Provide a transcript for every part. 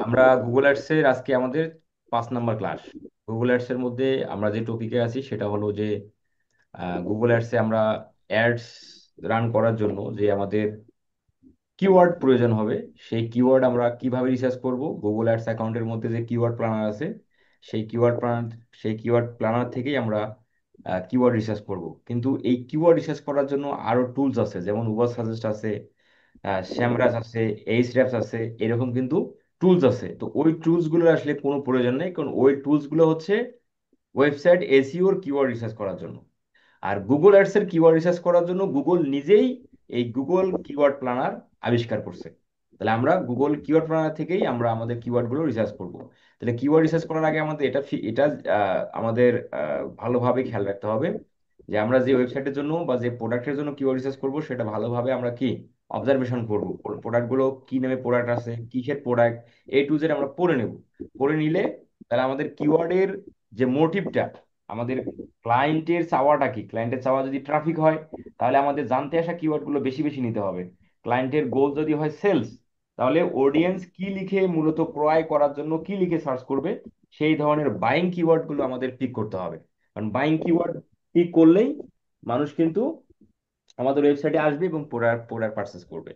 আমরা Google ads এর আজকে আমাদের 5 নম্বর ক্লাস। গুগল অ্যাডস এর মধ্যে আমরা যে টপিকে আছি সেটা হলো যে গুগল অ্যাডস এ আমরা অ্যাডস রান করার জন্য যে আমাদের কিওয়ার্ড প্রয়োজন হবে, সেই কিওয়ার্ড আমরা কিভাবে রিসার্চ করব। গুগল অ্যাডস অ্যাকাউন্টের মধ্যে যে কিওয়ার্ড প্ল্যানার আছে, সেই কিওয়ার্ড প্ল্যানার সেই কিওয়ার্ড প্ল্যানার থেকেই আমরা কিওয়ার্ড রিসার্চ করব। কিন্তু এই কিওয়ার্ড রিসার্চ করার জন্য আরো টুলস আছে, যেমন উবার সাজেস্ট আছে, শ্যামরাজ আছে, এইচরেফস আছে, এরকম কিন্তু টুলস আছে। তো ওই টুলস গুলোর আসলে কোনো প্রয়োজন নেই, কারণ ওই টুলস গুলো হচ্ছে ওয়েবসাইট এসইওর কিওয়ার্ড রিসার্চ করার জন্য। আর গুগল অ্যাডস এর কিওয়ার্ড রিসার্চ করার জন্য গুগল নিজেই এই গুগল কিওয়ার্ড প্ল্যানার আবিষ্কার করছে। তাহলে আমরা গুগল কিওয়ার্ড প্ল্যানার থেকেই আমরা আমাদের কিওয়ার্ড গুলো রিসার্চ করব। তাহলে কিওয়ার্ড রিসার্চ করার আগে আমাদের এটা আমাদের ভালোভাবে খেয়াল রাখতে হবে যে আমরা যে ওয়েবসাইটের জন্য বা যে প্রোডাক্টের জন্য কিওয়ার্ড রিসার্চ করব সেটা ভালোভাবে আমরা কি অবজারভেশন করব। প্রোডাক্ট গুলো কি নামে প্রোডাক্ট আছে, কিসের প্রোডাক্ট, A to Z আমরা পড়ে নেব। পড়ে নিলে তাহলে আমাদের কিওয়ার্ডের যে মোটিভটা, আমাদের ক্লায়েন্টের চাওয়াটা কি, ক্লায়েন্টের চাওয়া যদি ট্রাফিক হয় তাহলে আমাদের জানতে আসা কিওয়ার্ড গুলো বেশি বেশি নিতে হবে। ক্লায়েন্টের গোল যদি হয় সেলস, তাহলে অডিয়েন্স কি লিখে মূলত ক্রয় করার জন্য কি লিখে সার্চ করবে, সেই ধরনের বাইং কিওয়ার্ড গুলো আমাদের পিক করতে হবে। কারণ বাইং কিওয়ার্ড পিক করলেই মানুষ কিন্তু আমাদের ওয়েবসাইটে আসবে এবং প্রোডাক্ট প্রোডাক্ট পারচেস করবে।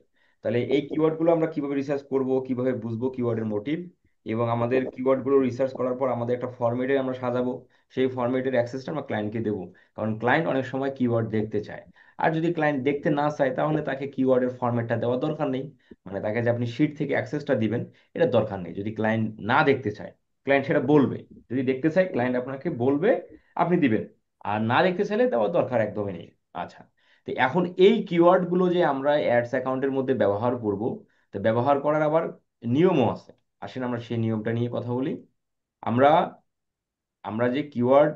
তাহলে এই কিওয়ার্ড গুলো আমরা কিভাবে রিসার্চ করব, কিভাবে বুঝবো কিওয়ার্ডের মোটিভ, এবং আমাদের কিওয়ার্ড গুলো রিসার্চ করার পর আমাদের একটা ফরম্যাটে আমরা সাজাবো। সেই ফরম্যাটের অ্যাক্সেসটা আমরা ক্লায়েন্টকে দেবো। কারণ ক্লায়েন্ট অনেক সময় কিওয়ার্ড দেখতে চায়। আর যদি ক্লায়েন্ট দেখতে না চায় তাহলে তাকে কিওয়ার্ডের ফরম্যাটটা দেওয়ার দরকার নেই। মানে তাকে যে আপনি শিট থেকে অ্যাক্সেসটা দিবেন, এটা দরকার নেই। যদি ক্লায়েন্ট না দেখতে চায়, ক্লায়েন্ট সেটা বলবে। যদি দেখতে চায় ক্লায়েন্ট আপনাকে বলবে, আপনি দিবেন। আর না দেখতে চাইলে দেওয়ার দরকার একদমই নেই। আচ্ছা, তো এখন এই কিওয়ার্ড গুলো যে আমরা অ্যাডস অ্যাকাউন্টের মধ্যে ব্যবহার করব, তো ব্যবহার করার আবার নিয়মও আছে। আসেন আমরা সেই নিয়মটা নিয়ে কথা বলি। আমরা আমরা যে কিওয়ার্ড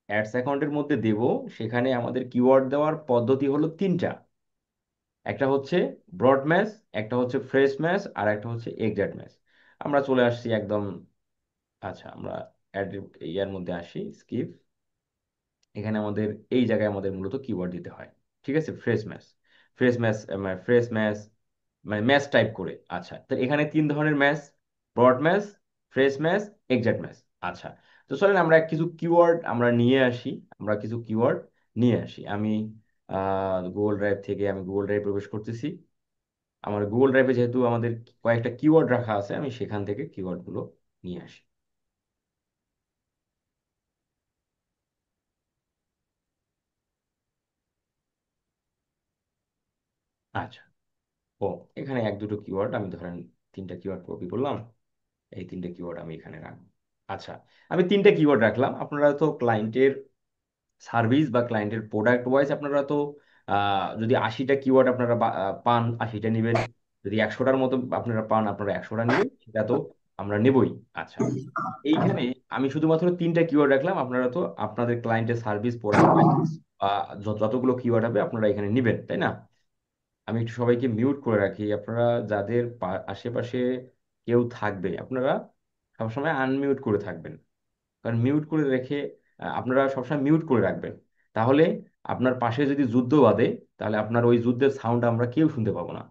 অ্যাডস অ্যাকাউন্টের মধ্যে দেব, সেখানে আমাদের কিওয়ার্ড দেওয়ার পদ্ধতি হলো তিনটা। একটা হচ্ছে ব্রড ম্যাচ, একটা হচ্ছে ফ্রেশ ম্যাচ, আর একটা হচ্ছে এক্সাক্ট ম্যাচ। আমরা চলে আসছি একদম। আচ্ছা, আমরা অ্যাড ইয়ার মধ্যে আসি, স্কিপ। এখানে আমাদের এই জায়গায় আমাদের মূলত কিওয়ার্ড দিতে হয়। ঠিক আছে, ফ্রেশ ম্যাচ। ফ্রেশ ম্যাচ মানে ম্যাচ টাইপ করে। আচ্ছা, তো এখানে 3 ধরনের match: broad match, phrase match, exact match. আচ্ছা, তো চলেন আমরা কিছু কিওয়ার্ড আমরা নিয়ে আসি। আমরা কিছু কিওয়ার্ড নিয়ে আসি। আমি গুগল ড্রাইভ থেকে আমি গুগল ড্রাইভ প্রবেশ করতেছি। আমার গুগল ড্রাইভে যেহেতু আমাদের কয়েকটা কিওয়ার্ড রাখা আছে, আমি সেখান থেকে কিওয়ার্ড গুলো নিয়ে আসি। আচ্ছা, ও, এখানে এক দুটো কিওয়ার্ড আমি ধরেন 3টা কিওয়ার্ড কপি করলাম। এই 3টে কিওয়ার্ড আমি এখানে রাখবো। আচ্ছা, আমি 3টে কিওয়ার্ড রাখলাম। আপনারা তো ক্লায়েন্টের সার্ভিস বা ক্লায়েন্টের প্রোডাক্ট ওয়াইজ আপনারা তো যদি 80টা কিওয়ার্ড আপনারা পান, 80টা নেবেন। যদি 100টার মতো আপনারা পান, আপনারা 100টা নেবেন, সেটা তো আমরা নেবই। আচ্ছা, এইখানে আমি শুধুমাত্র 3টা কিওয়ার্ড রাখলাম। আপনারা তো আপনাদের ক্লায়েন্টের সার্ভিস প্রোডাক্ট ওয়াইজ বা যতগুলো কিওয়ার্ড হবে আপনারা এখানে নেবেন, তাই না? আমি একটু সবাইকে মিউট করে রাখি। আপনারা যাদের আশেপাশে কেউ থাকবে, আপনারা সবসময় আনমিউট করে থাকবেন। কারণ মিউট করে রেখে আপনারা সবসময় মিউট করে রাখবেন। তাহলে আপনার পাশে যদি যুদ্ধ বাধে, তাহলে আপনার ওই যুদ্ধের সাউন্ড আমরা কেউ শুনতে পাবো না।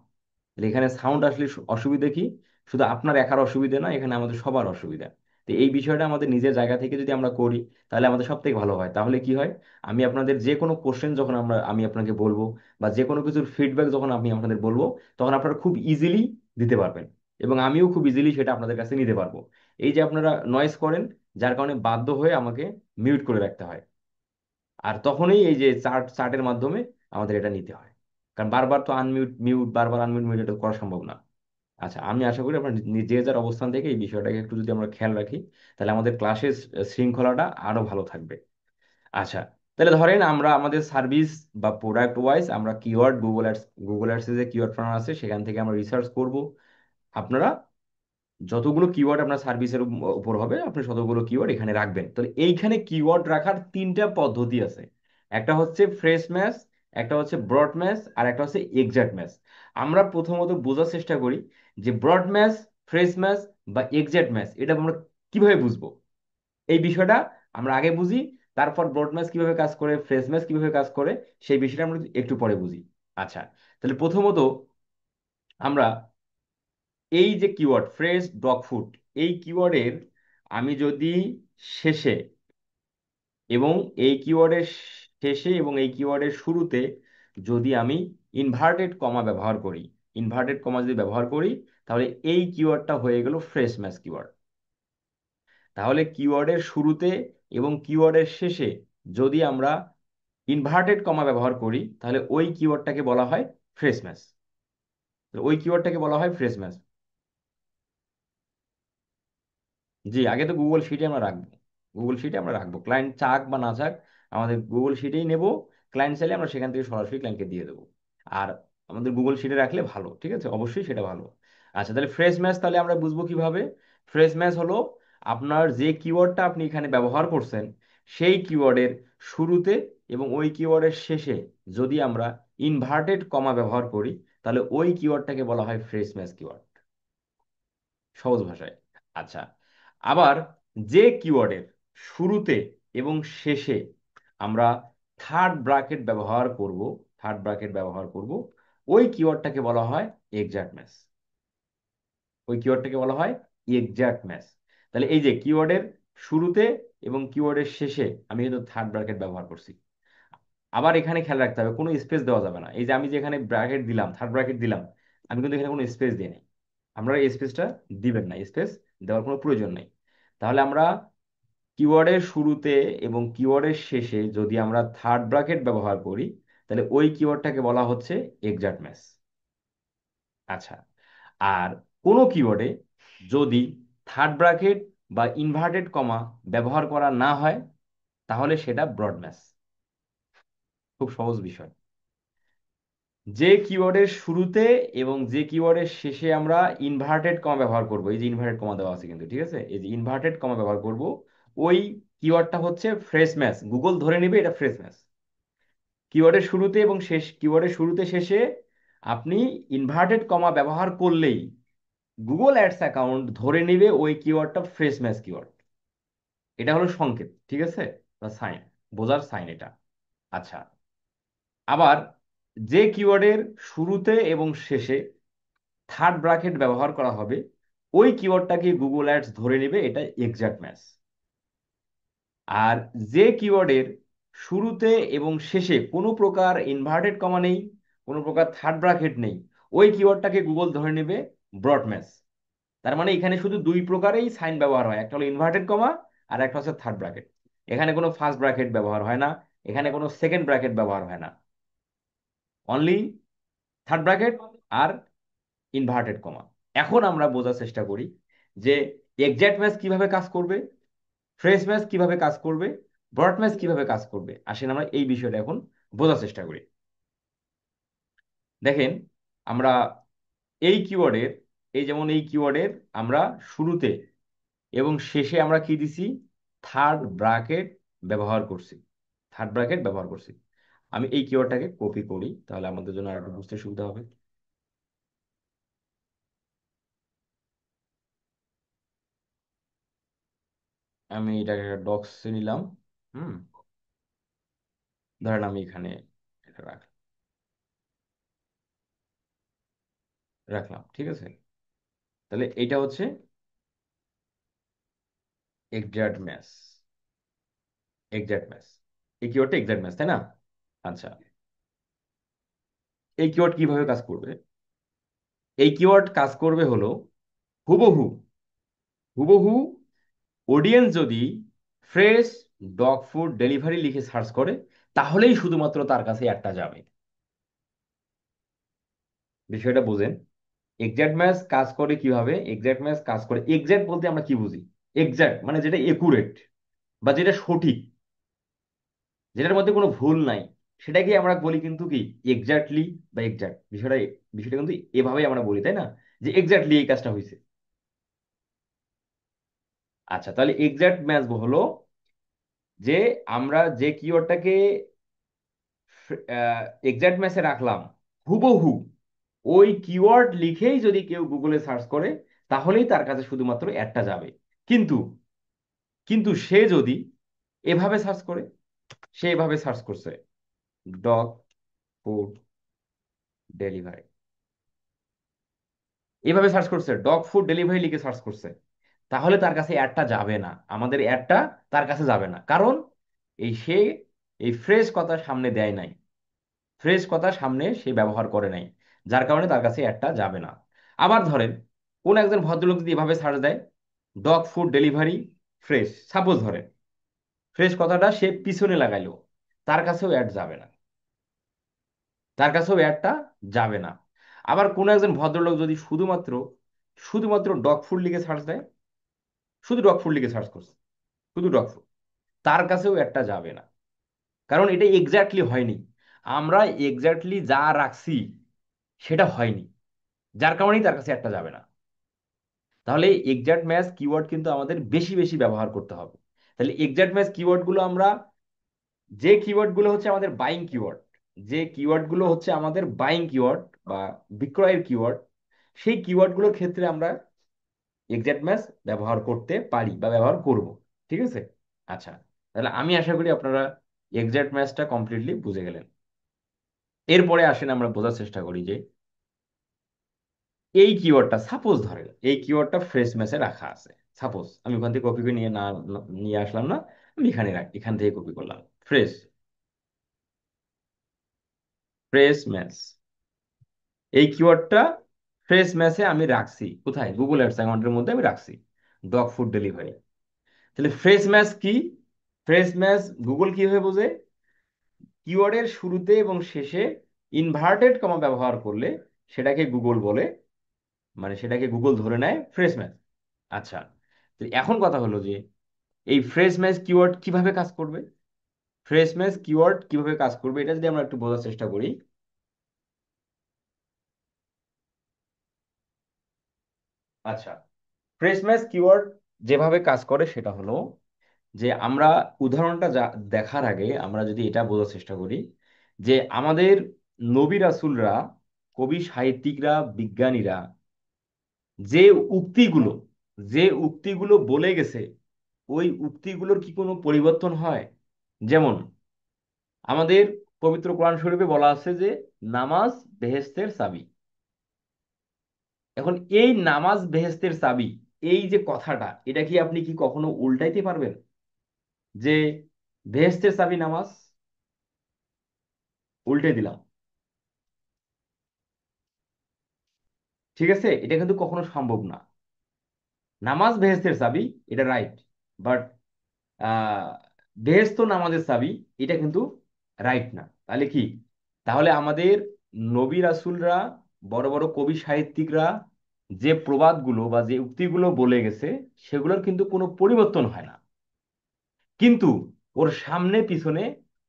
তাহলে এখানে সাউন্ড আসলে অসুবিধা কি? শুধু আপনার একার অসুবিধা না, এখানে আমাদের সবার অসুবিধা। তো এই বিষয়টা আমাদের নিজের জায়গা থেকে যদি আমরা করি, তাহলে আমাদের সব থেকে ভালো হয়। তাহলে কি হয়, আমি আপনাদের যে কোনো কোশ্চেন যখন আমি আপনাকে বলবো, বা যে কোনো কিছুর ফিডব্যাক যখন আমি আপনাদের বলবো, তখন আপনারা খুব ইজিলি দিতে পারবেন। এবং আমিও খুব ইজিলি সেটা আপনাদের কাছে নিতে পারবো। এই যে আপনারা নয়েজ করেন, যার কারণে বাধ্য হয়ে আমাকে মিউট করে রাখতে হয়। আর তখনই এই যে চার্টের মাধ্যমে আমাদের এটা নিতে হয়। কারণ বারবার তো আনমিউট মিউট, বারবার আনমিউট মিউট এটা করা সম্ভব না। আচ্ছা, আমি আশা করি আপনার যে যার অবস্থান থেকে এই বিষয়টাকে একটু যদি আমরা খেয়াল রাখি, তাহলে আমাদের ক্লাসের শৃঙ্খলাটা আরো ভালো থাকবে। আচ্ছা, তাহলে ধরেন আমরা আমাদের সার্ভিস বা প্রোডাক্ট ওয়াইজ আমরা কিওয়ার্ড গুগল অ্যাডস যে কিওয়ার্ড ফার্ম আছে সেখান থেকে আমরা রিসার্চ করব। আপনারা যতগুলো কিওয়ার্ড আপনার সার্ভিসের উপর হবে, আপনি ততগুলো কিওয়ার্ড এখানে রাখবেন। তাহলে এইখানে কিওয়ার্ড রাখার 3টা পদ্ধতি আছে। একটা হচ্ছে ফ্রেশ ম্যাচ, একটা হচ্ছে ব্রড ম্যাচ, আর একটা হচ্ছে এক্সাক্ট ম্যাচ। আমরা প্রথমত বোঝার চেষ্টা করি যে ব্রড ম্যাচ, ফ্রেশ ম্যাচ বা এক্সাক্ট ম্যাচ এটা আমরা কিভাবে বুঝবো। এই বিষয়টা আমরা আগে বুঝি, তারপর ব্রড ম্যাচ কিভাবে কাজ করে, ফ্রেশ ম্যাচ কিভাবে কাজ করে, সেই বিষয়টা আমরা একটু পরে বুঝি। আচ্ছা, তাহলে প্রথমত আমরা এই যে কিওয়ার্ড ফ্রেশ ডগ ফুড, এই কিওয়ার্ডের আমি যদি শেষে এবং এই কিওয়ার্ডের শেষে এবং এই কিওয়ার্ডের শুরুতে যদি আমি ইনভার্টেড কমা ব্যবহার করি, ইনভার্টেড কমা যদি ব্যবহার করি, তাহলে এই কিওয়ার্ডটা হয়ে গেল ফ্রেশ ম্যাচ কিওয়ার্ড। তাহলে কিওয়ার্ডের শুরুতে এবং কিওয়ার্ডের শেষে যদি আমরা ইনভার্টেড কমা ব্যবহার করি, তাহলে ওই কিওয়ার্ডটাকে বলা হয় ফ্রেশ ম্যাচ। ওই কিওয়ার্ডটাকে বলা হয় ফ্রেশ ম্যাচ। জি, আগে তো গুগল শিটে আমরা রাখবো, গুগল শিটে আমরা রাখবো, ক্লায়েন্ট চাক বা না চাক আমাদের গুগল শিটেই নেব। ক্লায়েন্ট চাইলে আমরা সেখান থেকে সরাসরি ক্লায়েন্টকে দিয়ে দেবো। আর আমাদের গুগল শিটে রাখলে ভালো, ঠিক আছে, অবশ্যই সেটা ভালো। আচ্ছা, তাহলে ফ্রেশ ম্যাচ তাহলে আমরা বুঝবো কিভাবে? ফ্রেশ ম্যাচ হলো আপনার যে কিওয়ার্ডটা আপনি এখানে ব্যবহার করছেন, সেই কিওয়ার্ডের শুরুতে এবং ওই কিওয়ার্ডের শেষে যদি আমরা ইনভার্টেড কমা ব্যবহার করি, তাহলে ওই কিওয়ার্ডটাকে বলা হয় ফ্রেশ ম্যাচ কিওয়ার্ড, সহজ ভাষায়। আচ্ছা, আবার যে কিওয়ার্ডের শুরুতে এবং শেষে আমরা থার্ড ব্র্যাকেট ব্যবহার করব, থার্ড ব্র্যাকেট ব্যবহার করব, ওই কিওয়ার্ডটাকে বলা হয় এক্সাক্ট ম্যাচ। ওই কিওয়ার্ডটাকে বলা হয় এক্সাক্ট ম্যাচ। তাহলে এই যে কিওয়ার্ডের শুরুতে এবং কিওয়ার্ডের শেষে আমি কিন্তু থার্ড ব্র্যাকেট ব্যবহার করছি। আবার এখানে খেয়াল রাখতে হবে, কোনো স্পেস দেওয়া যাবে না। এই যে আমি যে এখানে ব্র্যাকেট দিলাম, থার্ড ব্র্যাকেট দিলাম, আমি কিন্তু এখানে কোনো স্পেস দিই নাই। আমরা এই স্পেসটা দিবেন না, স্পেস দেওয়ার কোনো প্রয়োজন নেই। তাহলে আমরা কিওয়ার্ডের শুরুতে এবং কিওয়ার্ডের শেষে যদি আমরা থার্ড ব্র্যাকেট ব্যবহার করি, তাহলে ওই কিওয়ার্ডটাকে বলা হচ্ছে এক্সাক্ট ম্যাচ। আচ্ছা, আর কোনো কিওয়ার্ডে যদি থার্ড ব্র্যাকেট বা ইনভার্টেড কমা ব্যবহার করা না হয়, তাহলে সেটা ব্রড ম্যাচ। খুব সহজ বিষয়। যে কিওয়ার্ডের শুরুতে এবং যে কিওয়ার্ডের শেষে আমরা ইনভার্টেড কমা ব্যবহার করব, এই যে ইনভার্টেড কমা দেওয়া আছে কিন্তু, ঠিক আছে, এই যে ইনভার্টেড কমা ব্যবহার করব, ওই কিওয়ার্ডটা হচ্ছে ফ্রেশ ম্যাচ। গুগল ধরে নেবে এটা ফ্রেশ ম্যাচ। কিওয়ার্ডের শুরুতে এবং শেষ, কিওয়ার্ডের শুরুতে শেষে আপনি ইনভার্টেড কমা ব্যবহার করলেই গুগল অ্যাডস অ্যাকাউন্ট ধরে নেবে ওই কিওয়ার্ডটা ফ্রেশ ম্যাচ কিওয়ার্ড। এটা হলো সংকেত, ঠিক আছে, বা সাইন, বোঝার সাইন এটা। আচ্ছা, আবার যে কিওয়ার্ডের শুরুতে এবং শেষে থার্ড ব্র্যাকেট ব্যবহার করা হবে, ওই কিওয়ার্ডটাকে গুগল অ্যাডস ধরে নেবে এটা এক্সাক্ট ম্যাচ। আর যে কিওয়ার্ডের শুরুতে এবং শেষে কোনো প্রকার ইনভার্টেড কমা নেই, কোনো প্রকার থার্ড ব্র্যাকেট নেই, ওই কিওয়ার্ডটাকে গুগল ধরে নেবে ব্রড ম্যাচ। তার মানে এখানে শুধু দুই প্রকারেই সাইন ব্যবহার হয়, একটা হলো ইনভার্টেড কমা আর একটা হচ্ছে থার্ড ব্র্যাকেট। এখানে কোনো ফার্স্ট ব্র্যাকেট ব্যবহার হয় না, এখানে কোনো সেকেন্ড ব্র্যাকেট ব্যবহার হয় না, অনলি থার্ড ব্র্যাকেট আর ইনভার্টেড কমা। এখন আমরা বোঝার চেষ্টা করি যে এক্সাক্ট ম্যাচ কিভাবে কাজ করবে, ফ্রেশ ম্যাচ কিভাবে কাজ করবে, ব্রড ম্যাচ কিভাবে কাজ করবে। আসেন আমরা এই বিষয়টা এখন বোঝার চেষ্টা করি। দেখেন, আমরা এই কিওয়ার্ডের, এই যেমন এই কিওয়ার্ডের আমরা শুরুতে এবং শেষে আমরা কি দিছি, থার্ড ব্র্যাকেট ব্যবহার করছি, থার্ড ব্র্যাকেট ব্যবহার করছি। আমি এই কিওয়ার্ডটাকে কপি করি, তাহলে আমাদের জন্য আর একটু বুঝতে সুবিধা হবে। আমি এটাকে ডক্সে নিলাম। হুম, ধরেন আমি এখানে এটা রাখলাম, ঠিক আছে। তাহলে এটা হচ্ছে এক্সাক্ট ম্যাচ, এক্সাক্ট ম্যাচ, এই কিওয়ার্ডটা এক্সাক্ট ম্যাচ, তাই না? আচ্ছা, এই কিওয়ার্ড কিভাবে কাজ করবে? এই কিওয়ার্ড কাজ করবে হলো হুবহু, হুবহু অডিয়েন্স যদি ফ্রেশ ডগ ফুড ডেলিভারি লিখে সার্চ করে, তাহলেই শুধুমাত্র তার কাছে একটা যাবে। বিষয়টা বোঝেন। এক্সাক্ট ম্যাচ কাজ করে কিভাবে? এক্সাক্ট ম্যাচ কাজ করে, এক্সাক্ট বলতে আমরা কি বুঝি? এক্সাক্ট মানে যেটা একুরেট বা যেটা সঠিক, যেটার মধ্যে কোনো ভুল নাই, সেটাকে আমরা বলি কিন্তু কি এক্স্যাক্টলি বা এক্সাক্ট। বিষয়টা, বিষয়টা কিন্তু এভাবেই আমরা বলি, তাই না, যে এক্স্যাক্টলি এই কাজটা হয়েছে। আচ্ছা, তাহলে এক্সাক্ট ম্যাচ হলো যে আমরা যে কিওয়ার্ডটাকে এক্সাক্ট ম্যাচে রাখলাম, হুবহু ওই কিওয়ার্ড লিখেই যদি কেউ গুগলে সার্চ করে, তাহলেই তার কাছে শুধুমাত্র একটা যাবে। কিন্তু কিন্তু সে যদি এভাবে সার্চ করে, সে এভাবে সার্চ করছে ডগ ফুড ডেলিভারি, এভাবে সার্চ করছে, ডগ ফুড ডেলিভারি লিখে সার্চ করছে, তাহলে তার কাছে অ্যাডটা যাবে না, আমাদের অ্যাডটা তার কাছে যাবে না। কারণ সে এই ফ্রেশ কথা সামনে দেয় নাই, ফ্রেশ কথা সামনে সে ব্যবহার করে নাই, যার কারণে তার কাছে অ্যাডটা যাবে না। আবার ধরেন কোন একজন ভদ্রলোক যদি এভাবে সার্চ দেয়, dog food delivery fresh, suppose ধরেন ফ্রেশ কথাটা সে পিছনে লাগাইলো, তার কাছেও অ্যাড যাবে না, তার কাছেও অ্যাডটা যাবে না। আবার কোন একজন ভদ্রলোক যদি শুধুমাত্র শুধুমাত্র ডগ ফুড লিখে সার্চ দেয়, শুধু ডগ ফুড লিখে সার্চ করছে, শুধু ডগ ফুড, তার কাছেও অ্যাডটা যাবে না। কারণ এটা এক্স্যাক্টলি হয়নি, আমরা এক্স্যাক্টলি যা রাখছি সেটা হয়নি, যার কারণেই তার কাছে একটা যাবে না। তাহলে এক্সাক্ট ম্যাচ কিওয়ার্ড কিন্তু আমাদের বেশি বেশি ব্যবহার করতে হবে। তাহলে এক্সাক্ট ম্যাচ কিওয়ার্ড গুলো আমরা, যে কিওয়ার্ড গুলো হচ্ছে আমাদের বাইং কিওয়ার্ড, যে কিওয়ার্ড গুলো হচ্ছে আমাদের বাইং কিওয়ার্ড বা বিক্রয়ের কিওয়ার্ড, সেই কিওয়ার্ড গুলোর ক্ষেত্রে আমরা এক্সাক্ট ম্যাচ ব্যবহার করতে পারি বা ব্যবহার করব। ঠিক আছে? আচ্ছা, তাহলে আমি আশা করি আপনারা এক্সাক্ট ম্যাচটা কমপ্লিটলি বুঝে গেলেন। এরপরে আসেন আমরা বোঝার চেষ্টা করি যে এই কিওয়ার্ডটা, সাপোজ ধরেন এই কিওয়ার্ডটা ফ্রেশ ম্যাচে রাখা আছে, সাপোজ আমি ওখান থেকে কপি করে নিয়ে আসলাম না, আমি এখানে এখান থেকে কপি করলাম, ফ্রেশ, ফ্রেশ ম্যাচ, এই কিওয়ার্ডটা ফ্রেশ ম্যাচে আমি রাখছি কোথায়, গুগল অ্যাডস অ্যাকাউন্টের মধ্যে আমি রাখছি, ডগ ফুড ডেলিভারি। তাহলে ফ্রেশ ম্যাচ কি? ফ্রেশ ম্যাচ গুগল কিভাবে বোঝে? কিওয়ার্ডের শুরুতে এবং শেষে ইনভার্টেড কমা ব্যবহার করলে সেটাকে গুগল বলে, মানে সেটাকে গুগল ধরে নেয় ফ্রেশ ম্যাচ। আচ্ছা, তো এখন কথা হলো যে এই ফ্রেশ ম্যাচ কিওয়ার্ড কিভাবে কাজ করবে, ফ্রেশ ম্যাচ কিওয়ার্ড কিভাবে কাজ করবে এটা যদি আমরা একটু বোঝার চেষ্টা করি। আচ্ছা, ফ্রেশ ম্যাচ কিওয়ার্ড যেভাবে কাজ করে সেটা হলো যে আমরা উদাহরণটা দেখার আগে আমরা যদি এটা বোঝার চেষ্টা করি যে আমাদের নবী রাসূলরা, কবি সাহিত্যিকরা, বিজ্ঞানীরা যে উক্তিগুলো, যে উক্তিগুলো বলে গেছে, ওই উক্তিগুলোর কি কোনো পরিবর্তন হয়? যেমন আমাদের পবিত্র কোরআন শরীফে বলা আছে যে নামাজ বেহেশতের চাবি। এখন এই নামাজ বেহেশতের চাবি, এই যে কথাটা, এটা কি আপনি কি কখনো উল্টাইতে পারবেন যে বেহেশতের চাবি নামাজ, উল্টে দিলাম, ঠিক আছে? এটা কিন্তু কখনো সম্ভব না। নামাজ বেহেশতের চাবি, এটা রাইট, বাট আহ বেহেশত নামাজের চাবি, এটা কিন্তু রাইট না। তাহলে কি? তাহলে আমাদের নবী রাসূলরা, বড় বড় কবি সাহিত্যিকরা যে প্রবাদগুলো বা যে উক্তিগুলো বলে গেছে সেগুলোর কিন্তু কোনো পরিবর্তন হয় না, কিন্তু ওর সামনে পিছনে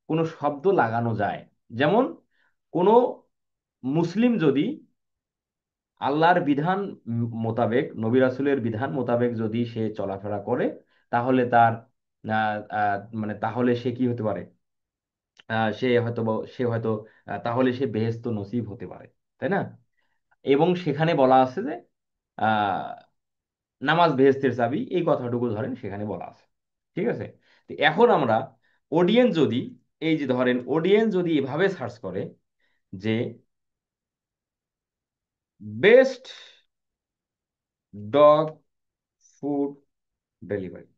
কোনো শব্দ লাগানো যায়। যেমন কোনো মুসলিম যদি আল্লাহর বিধান মোতাবেক, নবী রাসূলের বিধান মোতাবেক যদি সে চলাফেরা করে, তাহলে তার মানে তাহলে সে কি হতে পারে, সে হয়তো তাহলে সে বেহেশত নসিব হতে পারে, তাই না? এবং সেখানে বলা আছে যে আহ নামাজ বেহেশতের চাবি, এই কথাটুকু ধরেন সেখানে বলা আছে। ঠিক আছে? তো এখন আমরা অডিয়েন্স যদি, এই যে ধরেন অডিয়েন্স যদি এভাবে সার্চ করে যে best dog food delivery,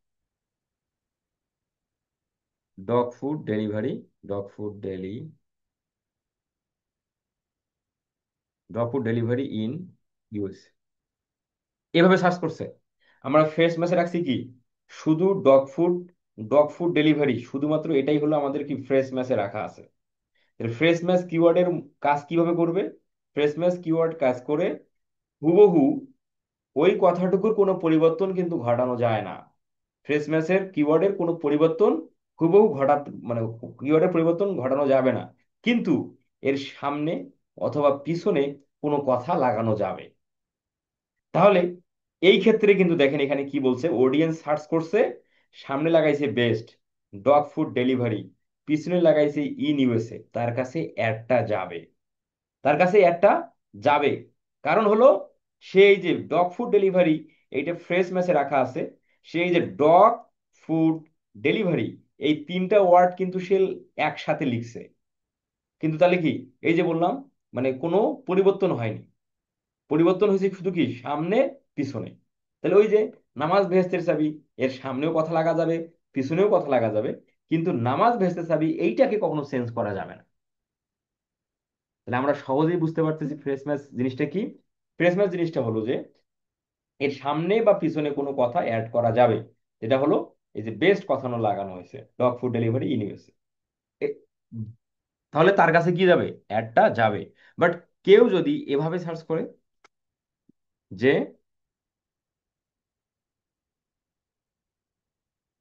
dog food delivery, dog food daily, dog food delivery in US, এভাবে সার্চ করছে, আমরা ফ্রেশ ম্যাচে রাখছি কি শুধু dog food, dog food delivery, শুধুমাত্র এটাই হলো আমাদের কি ফ্রেশ ম্যাচে রাখা আছে। ফ্রেশ ম্যাচ কিওয়ার্ডের কাজ কিভাবে করবে? ফ্রেশ ম্যাচ কিওয়ার্ড কাজ করে হুবহু ওই কথাটুকুর কোনো পরিবর্তন কিন্তু ঘটানো যায় না। ফ্রেশ ম্যাচের কিওয়ার্ডের কোনো পরিবর্তন হুবহু মানে কিওয়ার্ডের পরিবর্তন ঘটানো যাবে না, কিন্তু এর সামনে অথবা পিছনে কোনো কথা লাগানো যাবে। তাহলে এই ক্ষেত্রে কিন্তু দেখেন এখানে কি বলছে, অডিয়েন্স সার্চ করছে, সামনে লাগাইছে বেস্ট ডগ ফুড ডেলিভারি, পিছনে লাগাইছে ইন ইউএসএ, তার কাছে অ্যাডটা যাবে, তার কাছে অ্যাডটা যাবে। কারণ হলো সেই যে ডগ ফুড ডেলিভারি, এইটা ফ্রেশ ম্যাচে রাখা আছে, সেই যে ডগ ফুড ডেলিভারি, এই তিনটা ওয়ার্ড কিন্তু সে একসাথে লিখছে। কিন্তু তাহলে কি, এই যে বললাম মানে কোনো পরিবর্তন হয়নি। পরিবর্তন হয়েছে শুধু কি সামনে পিছনে। তাহলে ওই যে নামাজ বেহেস্তের চাবি, এর সামনেও কথা লাগা যাবে, পিছনেও কথা লাগা যাবে, কিন্তু নামাজ বেহেস্তের চাবি এইটাকে কখনো চেঞ্জ করা যাবে না। তাহলে আমরা সহজেই বুঝতে পারতেছি ফ্রেশ ম্যাচ জিনিসটা কি। ফ্রেশ ম্যাচ জিনিসটা হলো যে এর সামনে বা পিছনে কোনো কথা অ্যাড করা যাবে, যেটা হলো এই যে বেস্ট কথানো লাগানো হয়েছে ডগ ফুড ডেলিভারি ইউনিভার্সে। তাহলে তার কাছে কি যাবে, অ্যাডটা যাবে। বাট কেউ যদি এভাবে সার্চ করে যে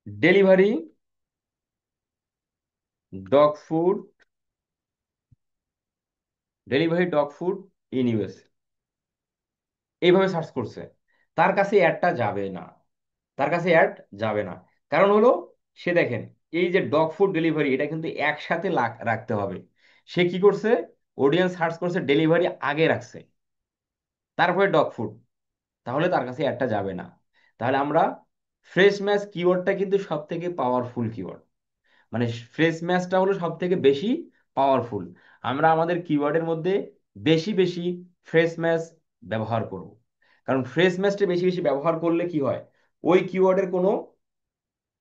delivery dog food, delivery dog food in US, এইভাবে সার্চ করছে, তার কাছে অ্যাডটা যাবে না। তার কাছে অ্যাড যাবে না। কারণ হলো সে দেখেন এই যে ডগ ফুড ডেলিভারি এটা কিন্তু একসাথে রাখতে হবে। সে কি করছে, অডিয়েন্স সার্চ করছে ডেলিভারি আগে রাখছে, তারপরে ডগ ফুড, তাহলে তার কাছে অ্যাডটা যাবে না। তাহলে আমরা ফ্রেশ ম্যাচ কিওয়ার্ডটা কিন্তু সব থেকে পাওয়ারফুল কিওয়ার্ড। মানে ফ্রেশ ম্যাচটা হলো সব থেকে বেশি পাওয়ারফুল। আমরা আমাদের কিওয়ার্ডের মধ্যে বেশি বেশি ফ্রেশ ম্যাচ ব্যবহার করব। কারণ ফ্রেশ ম্যাচটা বেশি বেশি ব্যবহার করলে কি হয়, ওই কিওয়ার্ডের কোনো,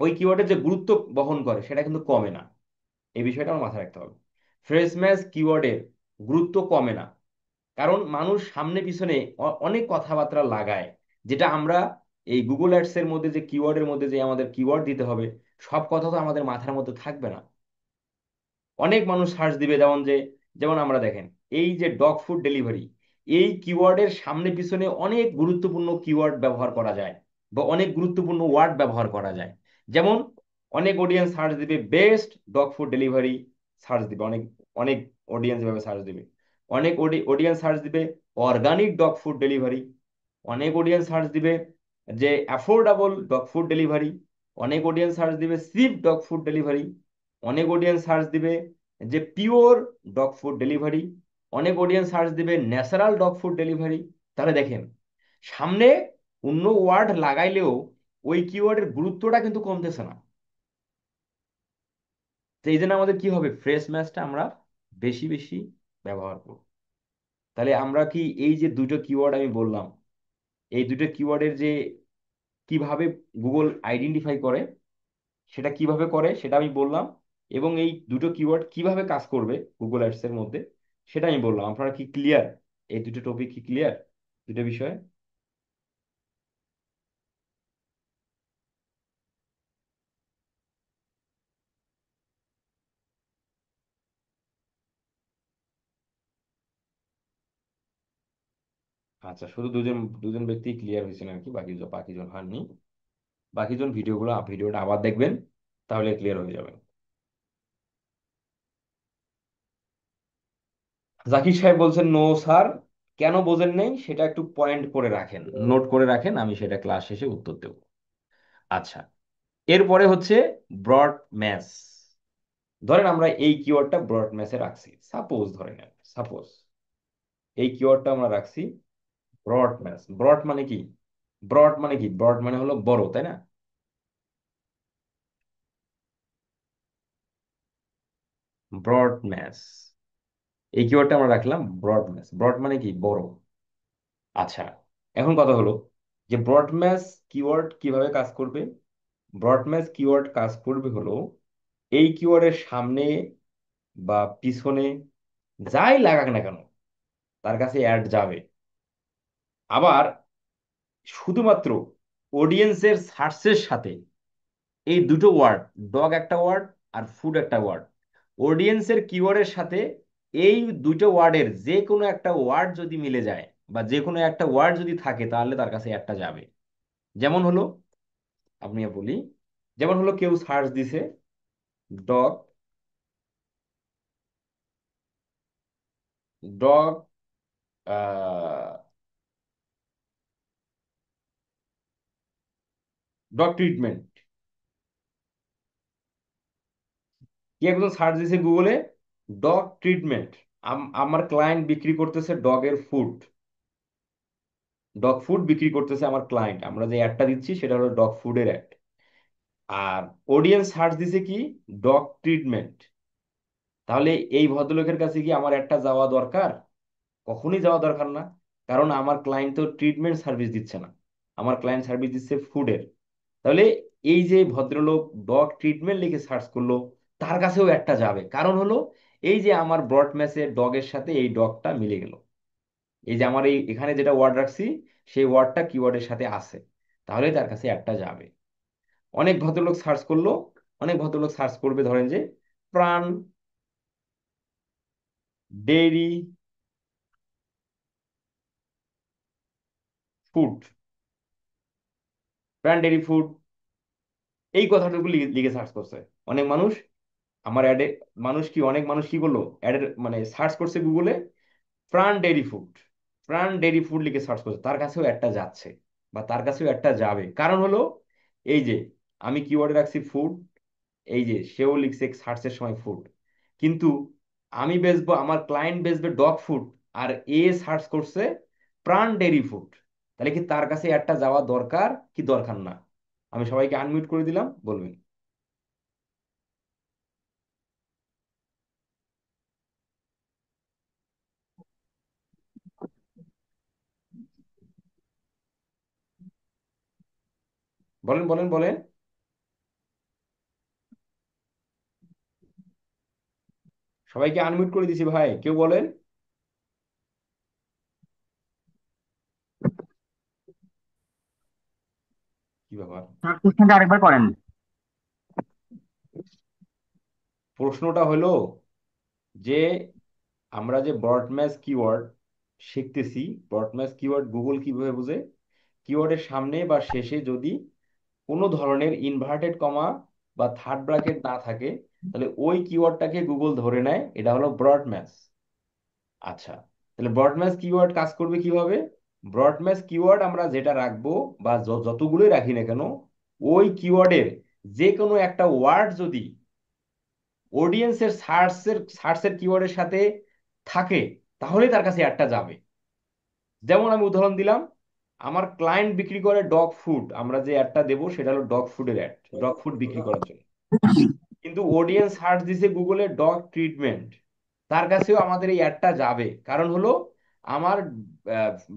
ওই কিওয়ার্ডের যে গুরুত্ব বহন করে সেটা কিন্তু কমে না। এই বিষয়টা আমার মাথায় রাখতে হবে। ফ্রেশ ম্যাচ কিওয়ার্ডের গুরুত্ব কমে না, কারণ মানুষ সামনে পিছনে অনেক কথাবার্তা লাগায়, যেটা আমরা এই গুগল অ্যাডস এর মধ্যে যে কিওয়ার্ডের মধ্যে যে আমাদের কিওয়ার্ড দিতে হবে, সব কথা তো আমাদের মাথার মধ্যে থাকবে না। অনেক মানুষ সার্চ দিবে, যেমন যে, যেমন আমরা দেখেন এই যে ডগ ফুড ডেলিভারি, এই কিওয়ার্ডের সামনে পিছনে অনেক গুরুত্বপূর্ণ কিওয়ার্ড ব্যবহার করা যায় বা অনেক গুরুত্বপূর্ণ ওয়ার্ড ব্যবহার করা যায়। যেমন অনেক অডিয়েন্স সার্চ দিবে best dog food delivery, search দিবে অনেক, অনেক অডিয়েন্স এভাবে সার্চ দিবে। অনেক অডিয়েন্স সার্চ দিবে অর্গানিক ডগ ফুড ডেলিভারি। অনেক অডিয়েন্স সার্চ দিবে যে অ্যাফোর্ডেবল ডগ ফুড ডেলিভারি। অনেক অডিয়েন্স সার্চ দিবে চিপ ডগ ফুড ডেলিভারি। অনেক অডিয়েন্স সার্চ দিবে যে পিওর ডগ ফুড ডেলিভারি। অনেক অডিয়েন্স সার্চ দিবে ন্যাচারাল ডগ ফুড ডেলিভারি। তাহলে দেখেন সামনে অন্য ওয়ার্ড লাগাইলেও ওই কিওয়ার্ডের গুরুত্বটা কিন্তু কমতেছে না। তো এই জন্য আমাদের কি হবে, ফ্রেশ ম্যাচটা আমরা বেশি বেশি ব্যবহার করব। তাহলে আমরা কি এই যে দুটো কিওয়ার্ড আমি বললাম, এই দুটো কিওয়ার্ডের যে কিভাবে গুগল আইডেন্টিফাই করে, সেটা কিভাবে করে সেটা আমি বললাম। এবং এই দুটো কিওয়ার্ড কিভাবে কাজ করবে গুগল অ্যাডস এর মধ্যে সেটা আমি বললাম। আপনারা কি ক্লিয়ার, এই দুটো টপিক কি ক্লিয়ার, দুটো বিষয়? আচ্ছা, শুধু দুজন, দুজন ব্যক্তি ক্লিয়ার হয়েছেন আর কি, বাকিজন হননি। বাকিজন ভিডিওটা আবার দেখবেন, তাহলে ক্লিয়ার হয়ে যাবে। জাকির সাহেব বলছেন নো স্যার, কেন বোঝেন নেই সেটা একটু পয়েন্ট করে রাখেন, নোট করে রাখেন, আমি সেটা ক্লাস শেষে উত্তর দেব। আচ্ছা, এরপরে হচ্ছে ব্রড ম্যাচ। ধরেন আমরা এই কিওয়ার্ডটা ব্রড ম্যাচে রাখছি, সাপোজ ধরে নেন, সাপোজ এই কিওয়ার্ডটা আমরা রাখছি ব্রড ম্যাচ। ব্রড মানে কি, ব্রড মানে কি, ব্রড মানে হলো বড়, তাই না? ব্রড ম্যাচ, এই কিওয়ার্ডটা আমরা রাখলাম ব্রড ম্যাচ। ব্রড মানে কি, বড়। আচ্ছা, এখন কথা হলো যে ব্রড ম্যাচ কিওয়ার্ড কিভাবে কাজ করবে। ব্রড ম্যাচ কিওয়ার্ড কাজ করবে হলো এই কিওয়ার্ডের সামনে বা পিছনে যাই লাগাক না কেন তার কাছে অ্যাড যাবে। আবার শুধুমাত্র অডিয়েন্সের সার্চের সাথে এই দুটো ওয়ার্ড, ডগ একটা ওয়ার্ড আর ফুড একটা ওয়ার্ড, অডিয়েন্সের কিওয়ার্ডের সাথে এই দুটো ওয়ার্ডের যে কোনো একটা ওয়ার্ড যদি মিলে যায় বা যে কোনো একটা ওয়ার্ড যদি থাকে তাহলে তার কাছে একটা যাবে। যেমন হলো, আপনি বলি, যেমন হলো কেউ সার্চ দিছে ডগ, ডগ ডগ ট্রিটমেন্ট। কি একজন সার্চ দিছে গুগলে ডগ ট্রিটমেন্ট, আমার ক্লায়েন্ট বিক্রি করতেছে ডগের ফুড, ডগ ফুড বিক্রি করতেছে আমার ক্লায়েন্ট, আমরা যে অ্যাডটা দিচ্ছি সেটা হলো ডগ ফুডের অ্যাড। আর অডিয়েন্স সার্চ দিছে কি ডগ ট্রিটমেন্ট, তাহলে এই ভদ্রলোকের কাছে কি আমার একটা যাওয়া দরকার? কখনই যাওয়া দরকার না। কারণ আমার ক্লায়েন্ট তো ট্রিটমেন্ট সার্ভিস দিচ্ছে না, আমার ক্লায়েন্ট সার্ভিস দিচ্ছে ফুডের। তাহলে এই যে ভদ্রলোক ডগ ট্রিটমেন্ট লিখে সার্চ করলো, তার কাছেও একটা যাবে, কারণ হলো এই যে আমার ব্রড ম্যাচের ডগের সাথে এই ডগটা মিলে গেল। এই যে আমার এই এখানে যেটা ওয়ার্ড রাখছি, সেই ওয়ার্ডটা কিওয়ার্ডের সাথে আছে, তাহলে তার কাছে একটা যাবে। অনেক ভদ্রলোক সার্চ করলো, অনেক ভদ্রলোক সার্চ করবে ধরেন যে প্রাণ ডেইরি ফুড, প্রাণ ডেইরি ফুড, এই কথাটুকু লিখে সার্চ করছে অনেক মানুষ। আমার অ্যাডে অনেক মানুষ কি করলো, অ্যাডের মানে সার্চ করছে গুগলে প্রাণ ডেইরি ফুড, প্রাণ ডেইরি ফুড লিখে সার্চ করছে, তার কাছেও একটা যাচ্ছে বা তার কাছেও একটা যাবে। কারণ হলো এই যে আমি কিওয়ার্ডে রাখছি ফুড, এই যে সেও লিখছে সার্চের সময় ফুড, কিন্তু আমি বেচবো, আমার ক্লায়েন্ট বেচবে ডগ ফুড, আর এ সার্চ করছে প্রাণ ডেইরি ফুড, তাহলে কি তার কাছে একটা যাওয়া দরকার কি দরকার না? আমি সবাইকে আনমিউট করে দিলাম, বলবেন। বলেন বলেন বলেন। সবাইকে আনমিউট করে দিছি ভাই, কেউ বলেন। কি ব্যাপার? স্যার কোশ্চেনটা আরেকবার করেন। প্রশ্নটা হলো যে আমরা যে ব্রডম্যাচ কিওয়ার্ড শিখতেছি, ব্রডম্যাচ কিওয়ার্ড গুগল কিভাবে বুঝে? কিওয়ার্ডের সামনে বা শেষে যদি কোনো ধরনের ইনভার্টেড কমা বা থার্ড ব্র্যাকেট না থাকে, তাহলে ওই কিওয়ার্ডটাকে গুগল ধরে নেয় এটা হলো ব্রডম্যাচ। আচ্ছা, তাহলে ব্রডম্যাচ কিওয়ার্ড কাজ করবে কিভাবে? ব্রডম্যাচ কিওয়ার্ড আমরা যেটা রাখবো বা যতগুলোই রাখি না কেন, ওই কিওয়ার্ডের যে কোনো একটা ওয়ার্ড যদি অডিয়েন্সের সার্চের কিওয়ার্ডের সাথে থাকে, তাহলে তার কাছে একটা যাবে। যেমন আমি উদাহরণ দিলাম, আমার ক্লায়েন্ট বিক্রি করে ডগ ফুড, আমরা যে অ্যাডটা দেবো সেটা হলো ডগ ফুডের অ্যাড, ডগ ফুড বিক্রি করার জন্য। কিন্তু অডিয়েন্স সার্চ দিছে গুগলে ডগ ট্রিটমেন্ট, তার কাছেও আমাদের এই অ্যাডটা যাবে। কারণ হলো আমার